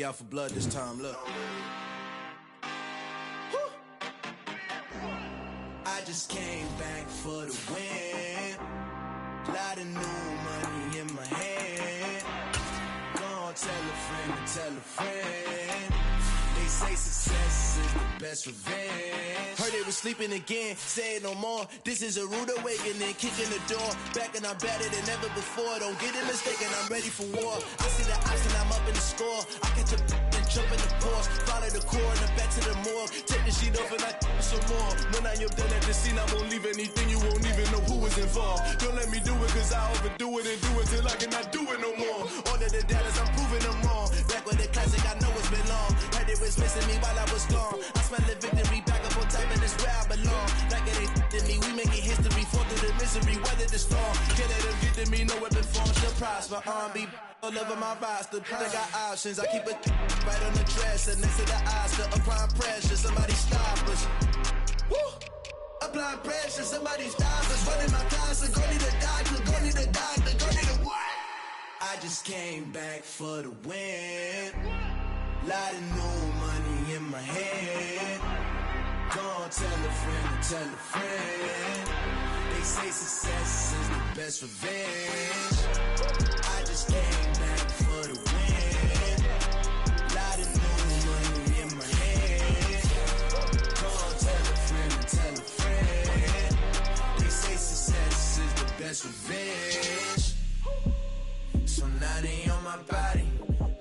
Out for blood this time, look. I just came back for the win. Lot of new money in my hand. Go on, tell a friend to tell a friend. They say success is the best revenge. Heard they was sleeping again, say it no more. This is a rude awakening, kicking the door. Back and I'm better than ever before. Don't get it mistaken, I'm ready for war. I see the option, I'm up in the score. I catch a and jump in the Porsche. Follow the core and the back to the morgue. Take the sheet off and I some more. When I am done at the scene, I won't leave anything. You won't even know who was involved. Don't let me do it, cause I overdo it and do it till I cannot do it no more. All of the doubters, I'm proving them wrong. Back with the classic, I know it's been long. Heard it was missing me while I was gone. I smell the victory, back up on time, and it's where I belong. Like it ain't to me, we making history. Fall through the misery, weather the storm. Can't let them get to me, no weapon form should prosper. R&B all over my roster. I got options, I keep it right on the dresser. Next to the Oscar, applying pressure, somebody stop us. Woo! Applying pressure, somebody stop us. Running my closet, go need a doctor, go need a doctor, go need a what? I just came back for the win. Lot of new money in my hand. Gonna tell a friend to tell a friend. They say success is the best revenge. I just came back for the win. Lot of new money in my hand. Gonna tell a friend to tell a friend. They say success is the best revenge. So now they on my body.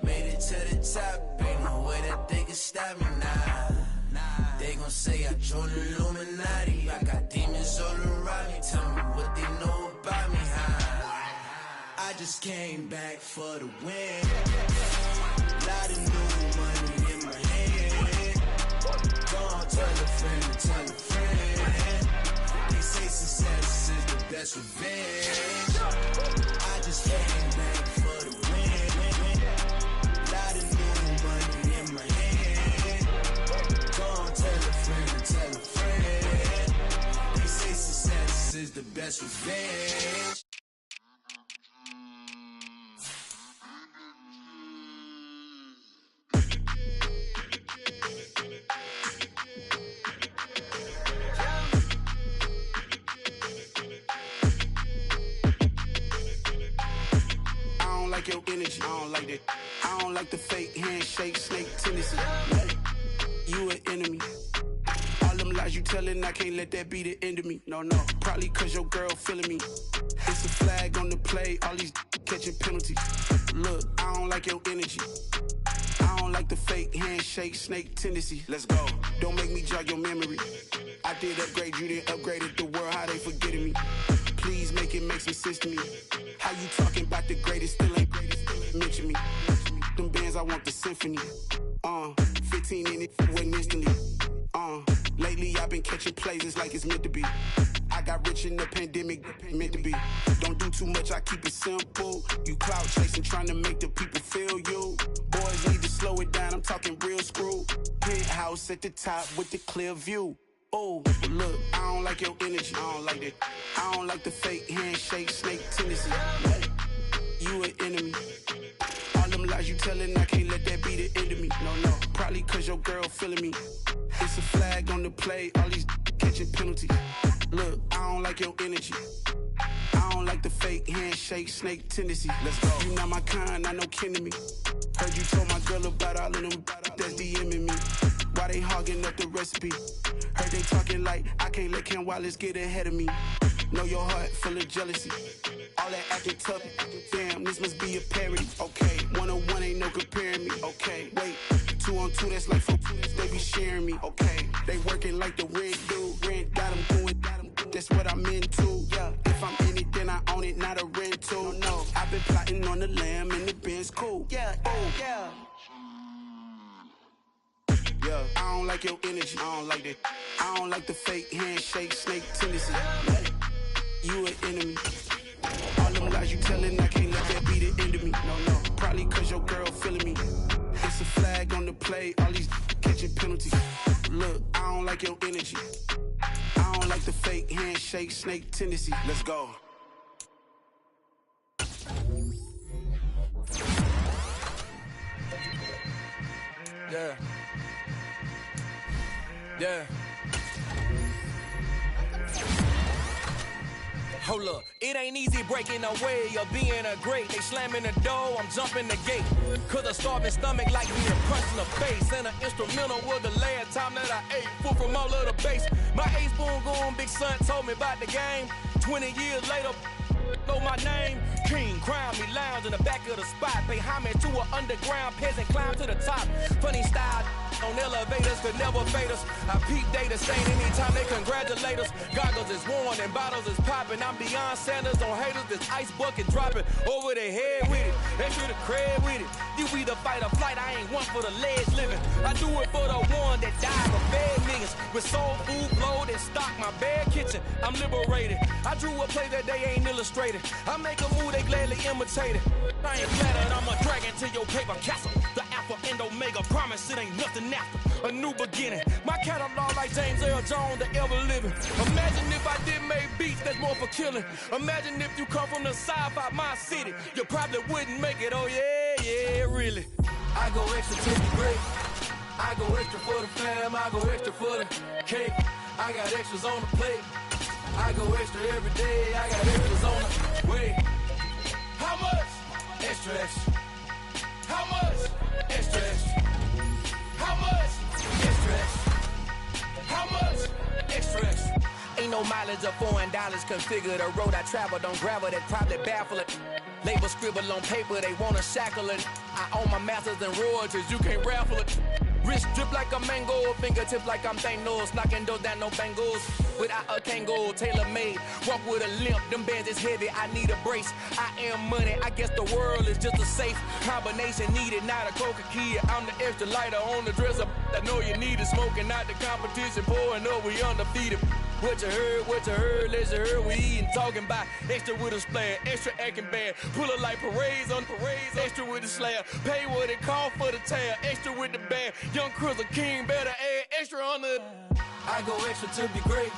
Made it to the top. Ain't no way that they can stop me now. They gon' say I joined the Illuminati. I got demons all around me. Tell me what they know about me, huh? I just came back for the win. Lot of new money in my hand. Gonna tell a friend to tell a friend. They say success is the best revenge. I just came back for the win. Lot of new money in my hand. Gonna tell a friend to tell a friend. They say success is the best revenge. Your energy, I don't like that. I don't like the fake handshake, snake tendency. You an enemy. All them lies you telling, I can't let that be the end of me. No, probably cause your girl feeling me. It's a flag on the play, all these catching penalties. Look, I don't like your energy. I don't like the fake handshake, snake tendency. Let's go. Don't make me jog your memory. I did upgrade, you didn't upgrade it. The world, how they forgetting me. Please make it make some sense to me. How you talking about the greatest, still ain't mention me. Them bands, I want the symphony. 15 in it, went instantly. Lately I've been catching plays, it's like it's meant to be. I got rich in the pandemic, meant to be. Don't do too much, I keep it simple. You clout chasing, trying to make the people feel you. Boys need to slow it down, I'm talking real screw. Penthouse at the top with the clear view. Oh, look, I don't like your energy, I don't like that. I don't like the fake handshake, snake tendency. You an enemy. All them lies you telling, I can't let that be the end of me. No, probably cause your girl feeling me. It's a flag on the play, all these catching penalties. Look, I don't like your energy. I don't like the fake handshake, snake tendency. Let's go. You not my kind, I know kin to me. Heard you told my girl about all of them that's DMing me. Why they hogging up the recipe? Heard they talking like I can't let Ken Wallace get ahead of me. Know your heart full of jealousy. All that acting tough, damn, this must be a parody. Okay, 1-on-1 ain't no comparing me. Okay, wait, 2-on-2, that's like 4, they be sharing me. Okay, they working like the rent dude. Rent got them going, that's what I'm into. Yeah, if I'm in it, then I own it, not a rental. No, I've been plotting on the lamb and the Benz cool. Yeah, oh, yeah. Yeah, I don't like your energy, I don't like that. I don't like the fake handshake, snake tendency. You an enemy. All them lies you telling, I can't let that be the end of me. No, probably cause your girl feeling me. It's a flag on the play, all these catching penalties. Look, I don't like your energy. I don't like the fake handshake, snake tendency. Let's go. Yeah. Yeah. Hold up, it ain't easy breaking away or being a great. They slamming the door, I'm jumping the gate. Cause a starving stomach like me a punch in the face. And an instrumental was the last time that I ate. Full from all of the bass. My A-spoon going, big son told me about the game. 20 years later, know my name. King, crown me, lounge in the back of the spot. Pay homage to an underground peasant, climb to the top. Funny style on elevators could never fade us. I peep data saying anytime they congratulate us. Goggles is worn and bottles is popping. I'm beyond Sanders on haters, this ice bucket dropping over their head with it. They should have cred with it. You either fight or flight, I ain't one for the ledge living. I do it for the one that died for bad niggas. With soul food, blowed and stock my bad kitchen. I'm liberated. I drew a play that they ain't illustrated. I make a move, they gladly imitate it. I ain't flattered, I'm a dragon to your paper castle. The Alpha and Omega, promise it ain't nothing after. A new beginning. My catalog like James Earl Jones, the ever living. Imagine if I didn't make beats that's more for killing. Imagine if you come from the sci-fi, my city. You probably wouldn't make it, oh yeah, really. I go extra to be great. I go extra for the fam, I go extra for the cake. I got extras on the plate. I go extra every day, I got extras on the way. How much? Extra, extra. How much? Extra, extra. How much? Extra, extra. How much? Extra, extra. Ain't no mileage of $4 configure the road I travel. Don't gravel that probably baffle it. Label scribble on paper, they wanna shackle it. I own my masters and royalties, you can't raffle it. Wrist drip like a mango, fingertips like I'm Thanos. Knocking those down, no bangles. Without a Kangol, tailor-made. Walk with a limp, them bands is heavy, I need a brace. I am money, I guess the world is just a safe combination needed, not a coca key. I'm the extra lighter on the dresser. I know you need it, smoking out the competition, pouring up, we undefeated. What you heard, let's heard, we eatin', talking about extra with a splash, extra acting bad. Pull it like parades on parades, extra with the slab. Pay what it cost for the tab, extra with the bag. Young Cruiser King, better add extra on the. I go extra to be great.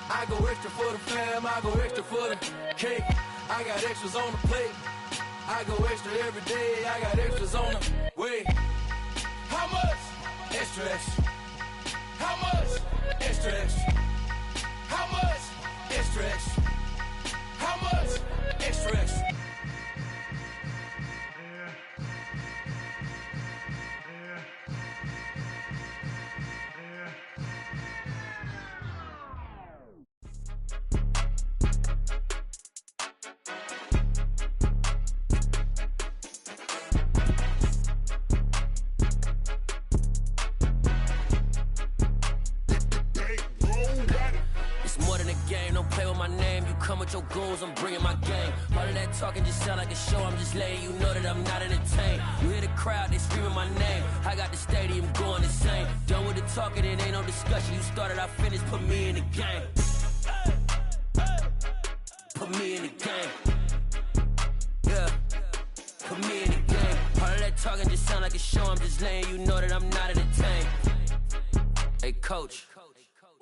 I go extra for the fam, I go extra for the cake. I got extras on the plate. I go extra every day, I got extras on the way. How much? Extra, extra. How much? Extra, extra. How much? Extra, extra. How much? Extra, extra. Your goons, I'm bringing my game. All of that talking just sound like a show. I'm just letting you know that I'm not entertained. You hear the crowd, they screaming my name. I got the stadium going insane. Done with the talking, it ain't no discussion. You started, I finished, put me in the game. Put me in the game. Yeah, put me in the game. All of that talking just sound like a show. I'm just letting you know that I'm not entertained. Hey, coach.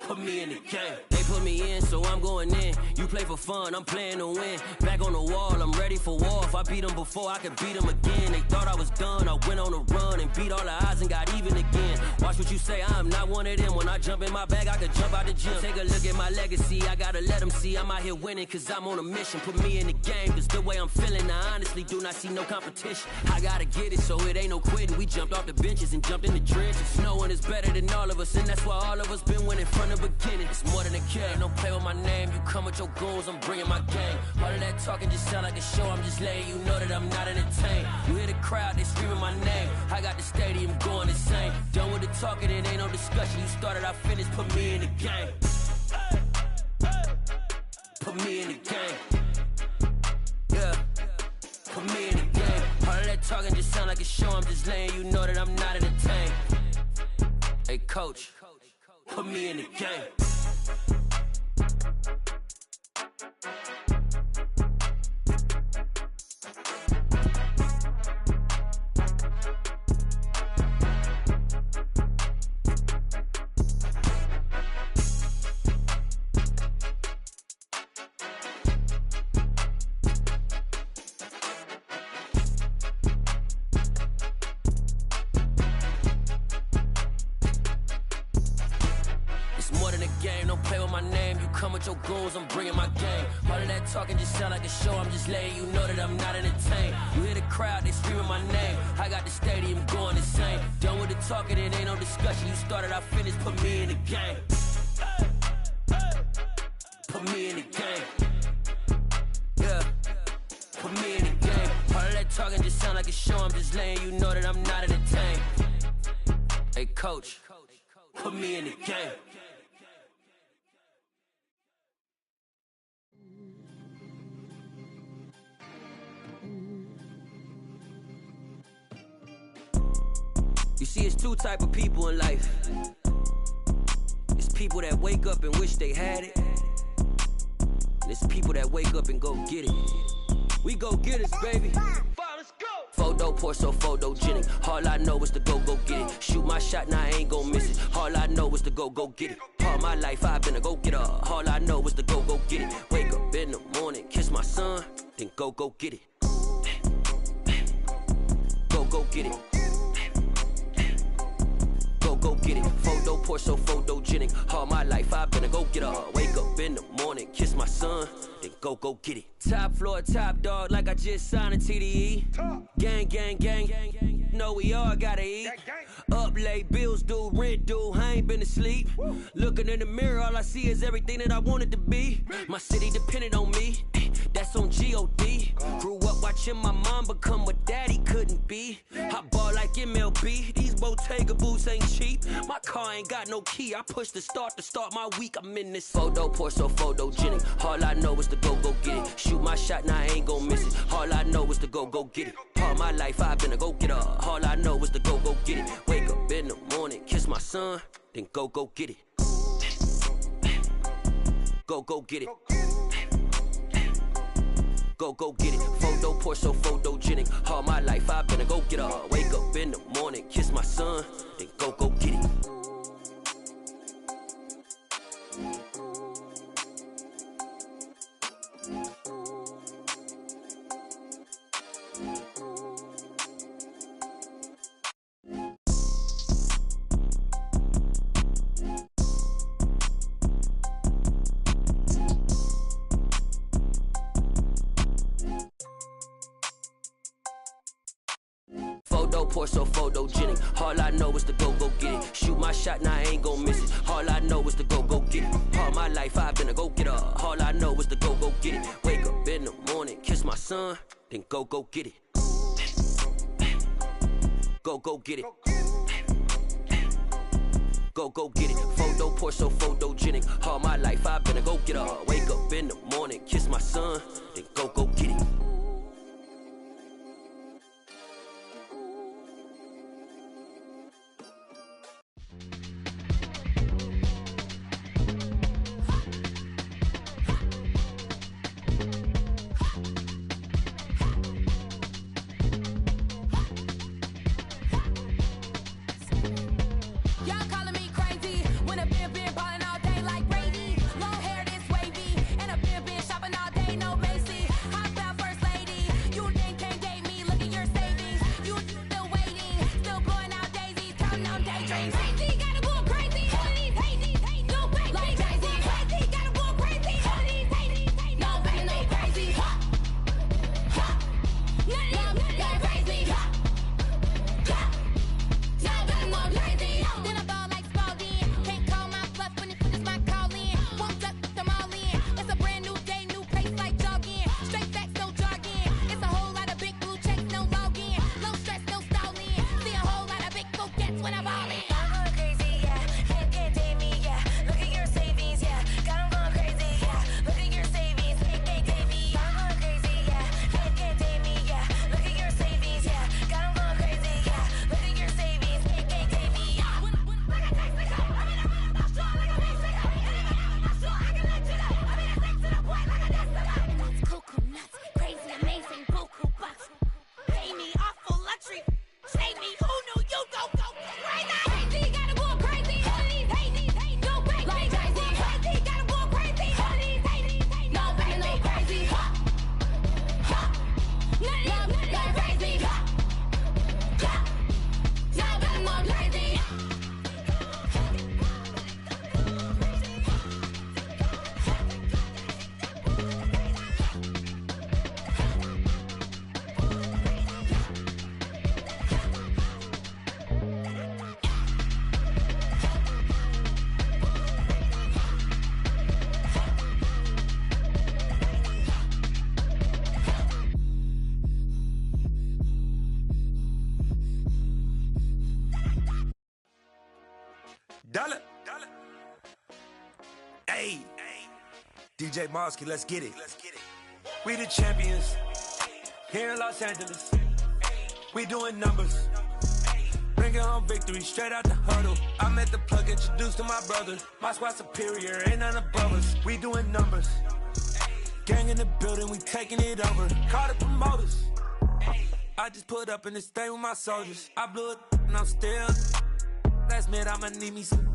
Put me in the game. They put me in, so I'm going in. You play for fun, I'm playing to win. Back on the wall, I'm ready for war. If I beat them before, I could beat them again. They thought I was done, I went on a run and beat all the odds and got even again. Watch what you say, I'm not one of them. When I jump in my bag, I could jump out the gym. Take a look at my legacy, I gotta let them see I'm out here winning, cause I'm on a mission. Put me in the game, cause the way I'm feeling, I honestly do not see no competition. I gotta get it, so it ain't no quitting. We jumped off the benches and jumped in the trenches. No one is better than all of us, and that's why all of us been winning from the beginning. It's more than a game, don't play with my name. You come with your goons, I'm bringing my game. All of that talking just sound like a show. I'm just letting you know that I'm not entertained. You hear the crowd, they screaming my name. I got the stadium going insane. Done with the talking, it ain't no discussion. You started, I finished, put me in the game. Put me in the game. Yeah, put me in the game. All of that talking just sound like a show. I'm just letting you know that I'm not entertained. Hey, coach. Put me in the game. play with my name. You come with your goons, I'm bringing my game. All of that talking just sound like a show. I'm just letting you know that I'm not entertained. You hear the crowd, they screaming my name. I got the stadium going insane. Done with the talking, it ain't no discussion. You started, I finished, put me in the game. Put me in the game. Yeah. Put me in the game. All of that talking just sound like a show. I'm just letting you know that I'm not entertained. Hey, coach, put me in the game. You see, it's two type of people in life. It's people that wake up and wish they had it. And it's people that wake up and go get it. We go get it, baby. Let's go. Photo pour so photogenic. All I know is to go get it. Shoot my shot, now I ain't gon' miss it. All I know is to go get it. All my life I've been a go-getter. All I know is to go get it. Wake up in the morning, kiss my son, then go get it. Go get it. Go get it. Photo pour so photogenic. All my life I've been a go-getter. Wake up in the morning, kiss my son, then go get it. Top floor, top dog, like I just signed a TDE. Gang, gang, gang, gang, gang. Know we all gotta eat. Up late, bills due, rent due, I ain't been asleep. Looking in the mirror, all I see is everything that I wanted to be. My city depended on me, that's on G.O.D. Grew up watching my mom become what daddy couldn't be. I ball like MLB, these Bottega boots ain't cheap. My car ain't got no key, I push the start to start my week. I'm in this photo pour so photogenic. All I know is to go get it. Shoot my shot, now I ain't gon' miss it. All I know is to go get it. All my life I've been a go-getter. All I know is to go get it. Wake up in the morning, kiss my son, then go get it. Go get it. Go get it. Photo pour so photogenic. All my life I've been a go-getter. Wake up in the morning, kiss my son, then go get it. Pour so photogenic. All I know is to go get it. Shoot my shot, now I ain't gon' miss it. All I know is to go get it. All my life I've been a go-getter. All I know is to go get it. Wake up in the morning, kiss my son, then go get it. Go get it. Go get it. Photo pour so photogenic. All my life I've been a go-getter. Wake up in the morning, kiss my son, then go get it. Shopping all day, no Macy. Hop out first. Dollar. Hey, DJ Mosky, let's get it. We the champions here in Los Angeles. We doing numbers. Bringing home victory straight out the huddle. I'm at the plug, introduced to my brother. My squad superior, ain't none above us. We doing numbers. Gang in the building, we taking it over. Call the promoters. I just put up in this thing with my soldiers. I blew it and I'm still. Last minute I'ma need me some.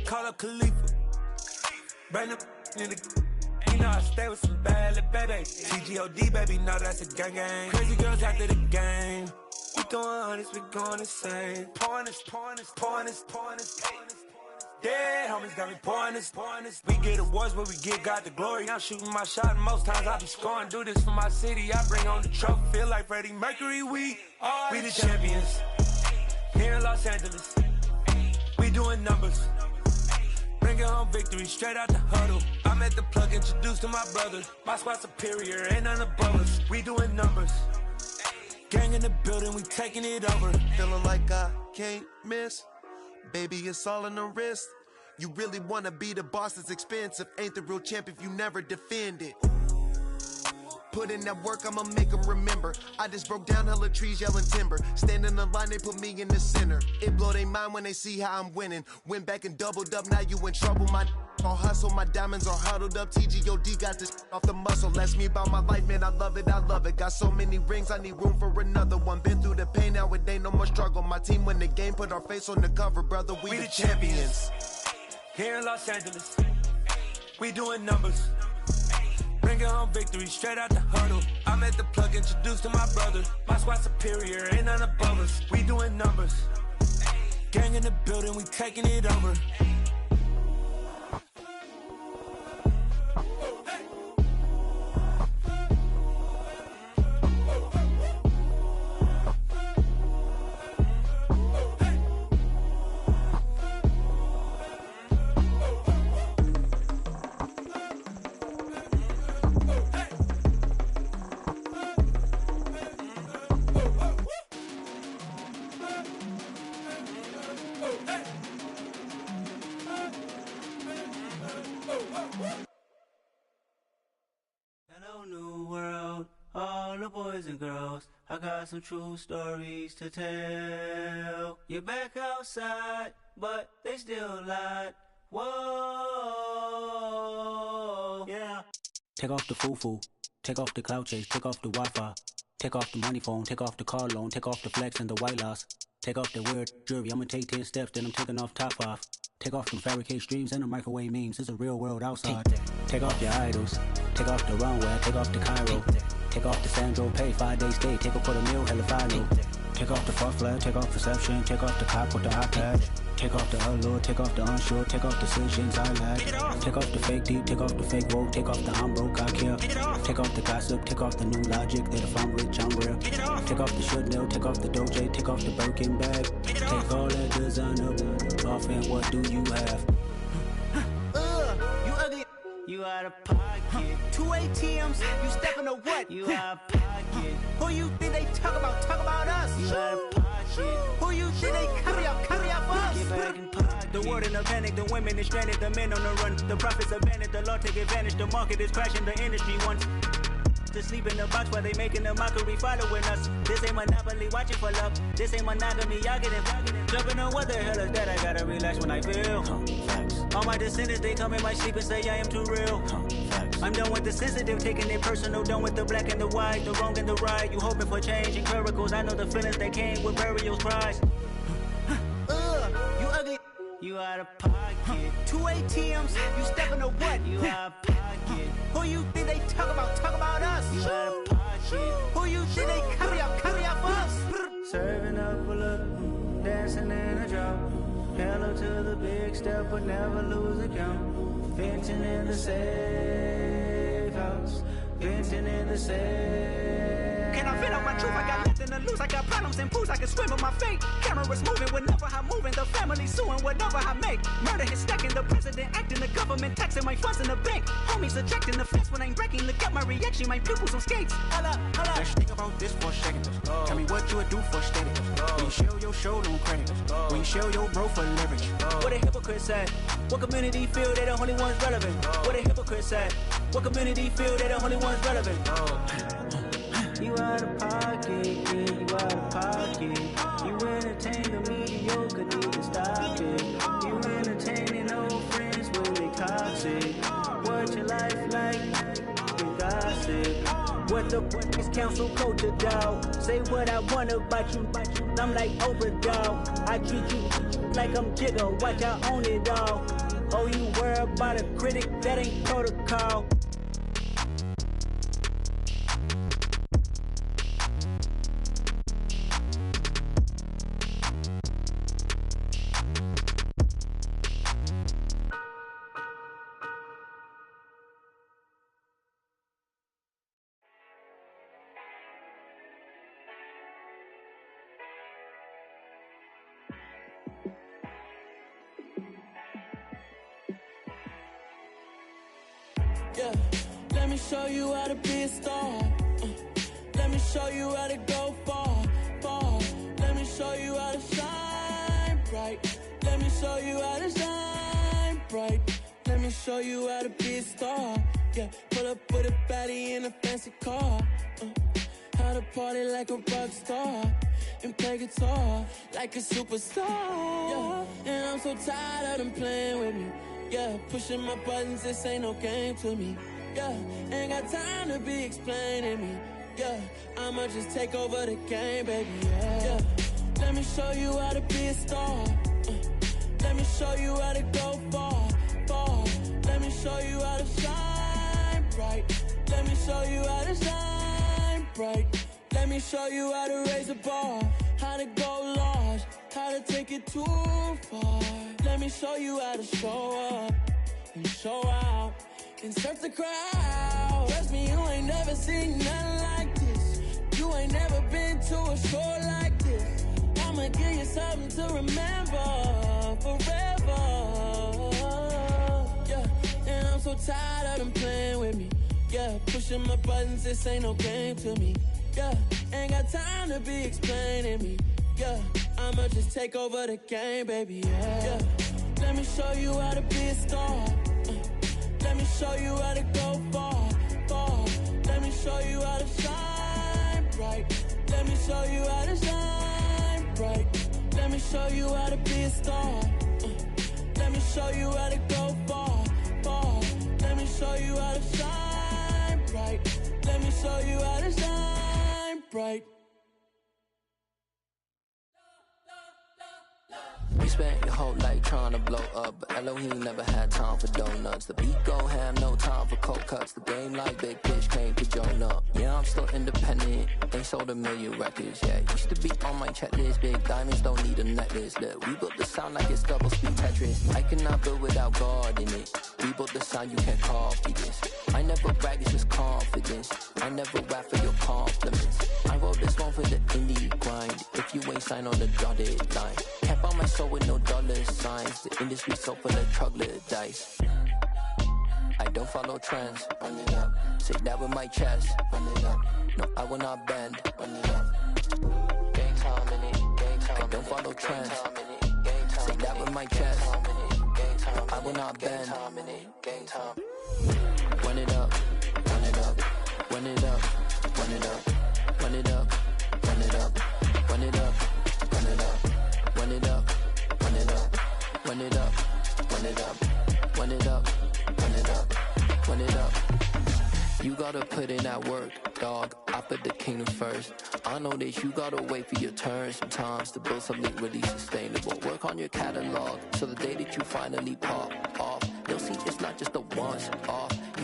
Call up Khalifa. Bring them in the. You know I stay with some bad little baby. TGOD baby, know that's a gang gang. Crazy girls after the game. We going honest, we going insane. Pouring this. Dead homies got me pouring this. We get awards, but we give God the glory. I'm shooting my shot, and most times I be scoring. Do this for my city, I bring on the trophy. Feel like Freddie Mercury, we the champions. Here in Los Angeles, we doing numbers. Bringing home victory straight out the huddle. I'm at the plug, introduced to my brother. My squad superior, ain't none above us. We doing numbers. Gang in the building, we taking it over. Feeling like I can't miss. Baby, it's all in the wrist. You really wanna be the boss, it's expensive. Ain't the real champ if you never defend it. Put in that work, I'ma make them remember. I just broke down hella trees, yelling timber. Stand in the line, they put me in the center. It blow their mind when they see how I'm winning. Went back and doubled up, now you in trouble. My all hustle, my diamonds are huddled up. TGOD got this off the muscle. Ask me about my life, man, I love it. Got so many rings, I need room for another one. Been through the pain, now it ain't no more struggle. My team win the game, put our face on the cover, brother. We the champions. Here in Los Angeles, we doing numbers. Bringing home victory straight out the huddle. I'm at the plug, introduced to my brother. My squad superior, ain't none above us. We doing numbers. Gang in the building, we taking it over. Hello, new world, all the boys and girls. I got some true stories to tell. You're back outside, but they still lied. Whoa, yeah. Take off the foo-foo, take off the cloud chase, take off the Wi-Fi, take off the money phone, take off the car loan, take off the flex and the white loss. Take off the weird jewelry, I'ma take 10 steps, then I'm taking off top off. Take off them fabricate streams and the microwave memes, it's a real world outside. Take off your idols, take off the runway, take off the Cairo. Take off the Sandro Pay, 5-day stay, take off for the meal, hella final. Take off the fuck flag, take off perception, take off the cop with the iPad. Take off the allure, take off the unsure, take off decisions I lack. Take off the fake deep, take off the fake woke, take off the I'm broke, I care. Take off the gossip, take off the new logic, that if I'm rich, I'm real. Take off the Chanel, take off the Doja, take off the Birkin bag. Take all that designer off and what do you have? You ugly. You out of pocket. 2 ATMs, you stepping to what? You out of pocket. Who you think they talk about us? You out of pocket. Who you think they carry out for us? Get back in pocket. The world in a panic, the women is stranded, the men on the run. The profits abandoned, the law take advantage, the market is crashing, the industry wants to sleep in the box while they making a mockery following us. This ain't Monopoly, watching for love. This ain't monogamy, y'all get it. Jumping on what the hell is that? I gotta relax when I feel. All my descendants, they come in my sleep and say I am too real. I'm done with the sensitive, taking it personal. Done with the black and the white, the wrong and the right. You hoping for change and miracles. I know the feelings that came with burial cries. You ugly. You out of pocket. 2 ATMs, you stepping to what? You out of pocket. Who you think they talk about us? You out of pocket. Who you think they carry out for us? Serving up a look, dancing in a drop. Hello to the big step, but never lose a count. Venting in the safe house. Venting in the safe. Can I fit out my truth? I got nothing to lose. I got problems and pools, I can swim with my fate. Cameras moving whenever I'm moving. The family suing whatever I make. Murder is stacking, the president acting, the government taxing my funds in the bank. Homies ejecting the fence when I'm breaking. Look at my reaction, my pupils on skates. Holla, holla. Let's think about this for a second. Tell me what you would do for status. When you show your show, no credit. When you show your bro for leverage. What a hypocrite said. What community feel they the only ones relevant? What a hypocrite said. What community feel they the only ones relevant? You out of pocket, yeah, you out of pocket. You entertain the mediocre, need to stop it. You entertaining old friends when they toxic. What your life like? You gossip. What the fuck is council culture, dog? Say what I want about you, I'm like Oprah, dog. I treat you like I'm Jigga, watch I own it all. Oh, you worry about a critic, that ain't protocol. Yeah, let me show you how to be a star. Let me show you how to go far, far. Let me show you how to shine bright. Let me show you how to shine bright. Let me show you how to be a star. Yeah, pull up with a baddie in a fancy car. How to party like a rock star and play guitar like a superstar. Yeah, and I'm so tired of them playing with me. Yeah, pushing my buttons, this ain't no game to me. Yeah, ain't got time to be explaining me. Yeah, I'ma just take over the game, baby. Yeah, let me show you how to be a star. Let me show you how to go far, far. Let me show you how to shine bright. Let me show you how to shine bright. Let me show you how to raise the bar, how to go large, how to take it too far. Let me show you how to show up and show out and surf the crowd. Trust me, you ain't never seen nothing like this. You ain't never been to a show like this. I'ma give you something to remember forever. Yeah, and I'm so tired of them playing with me. Yeah, pushing my buttons, this ain't no game to me. Yeah, ain't got time to be explaining me. Yeah, I'ma just take over the game, baby. Yeah, let me show you how to be a star. Let me show you how to go far, far. Let me show you how to shine bright. Let me show you how to shine bright. Let me show you how to be a star. Let me show you how to go far, far. Let me show you how to shine bright. Let me show you how to shine bright. You spent your whole life trying to blow up, but Elohim never had time for donuts. The beat go ham, no time for cold cuts. The game like Big Fish came to Jonah. Yeah, I'm still independent, ain't sold a million records. Yeah, used to be on my checklist. Big diamonds don't need a necklace. Look, we built the sound like it's double speed Tetris. I cannot build without God in it. We built the sound, you can't copy this. I never brag, it's just confidence. I never rap for your compliments. I wrote this one for the indie grind. If you ain't signed on the dotted line, can't buy my soul with no dollar signs. The industry so full of troglodytes. I don't follow trends. Run it up. Say that with my chest. Run it up. No, I will not bend. Run it up. Gang time in it. Gang time. I don't follow trends. Say that with my chest. No, I will not bend. Gang time. Run it up. Run it up. Run it up. Run it up. Run it up. Run it up. Run it up. Run it up. Run it up. Run it up. Run it up. Run it up. Run it up. Run it up. Run it up. You gotta put in that work, dog. I put the kingdom first. I know that you gotta wait for your turn sometimes to build something really sustainable. Work on your catalog, so the day that you finally pop off, they'll see it's not just a once off.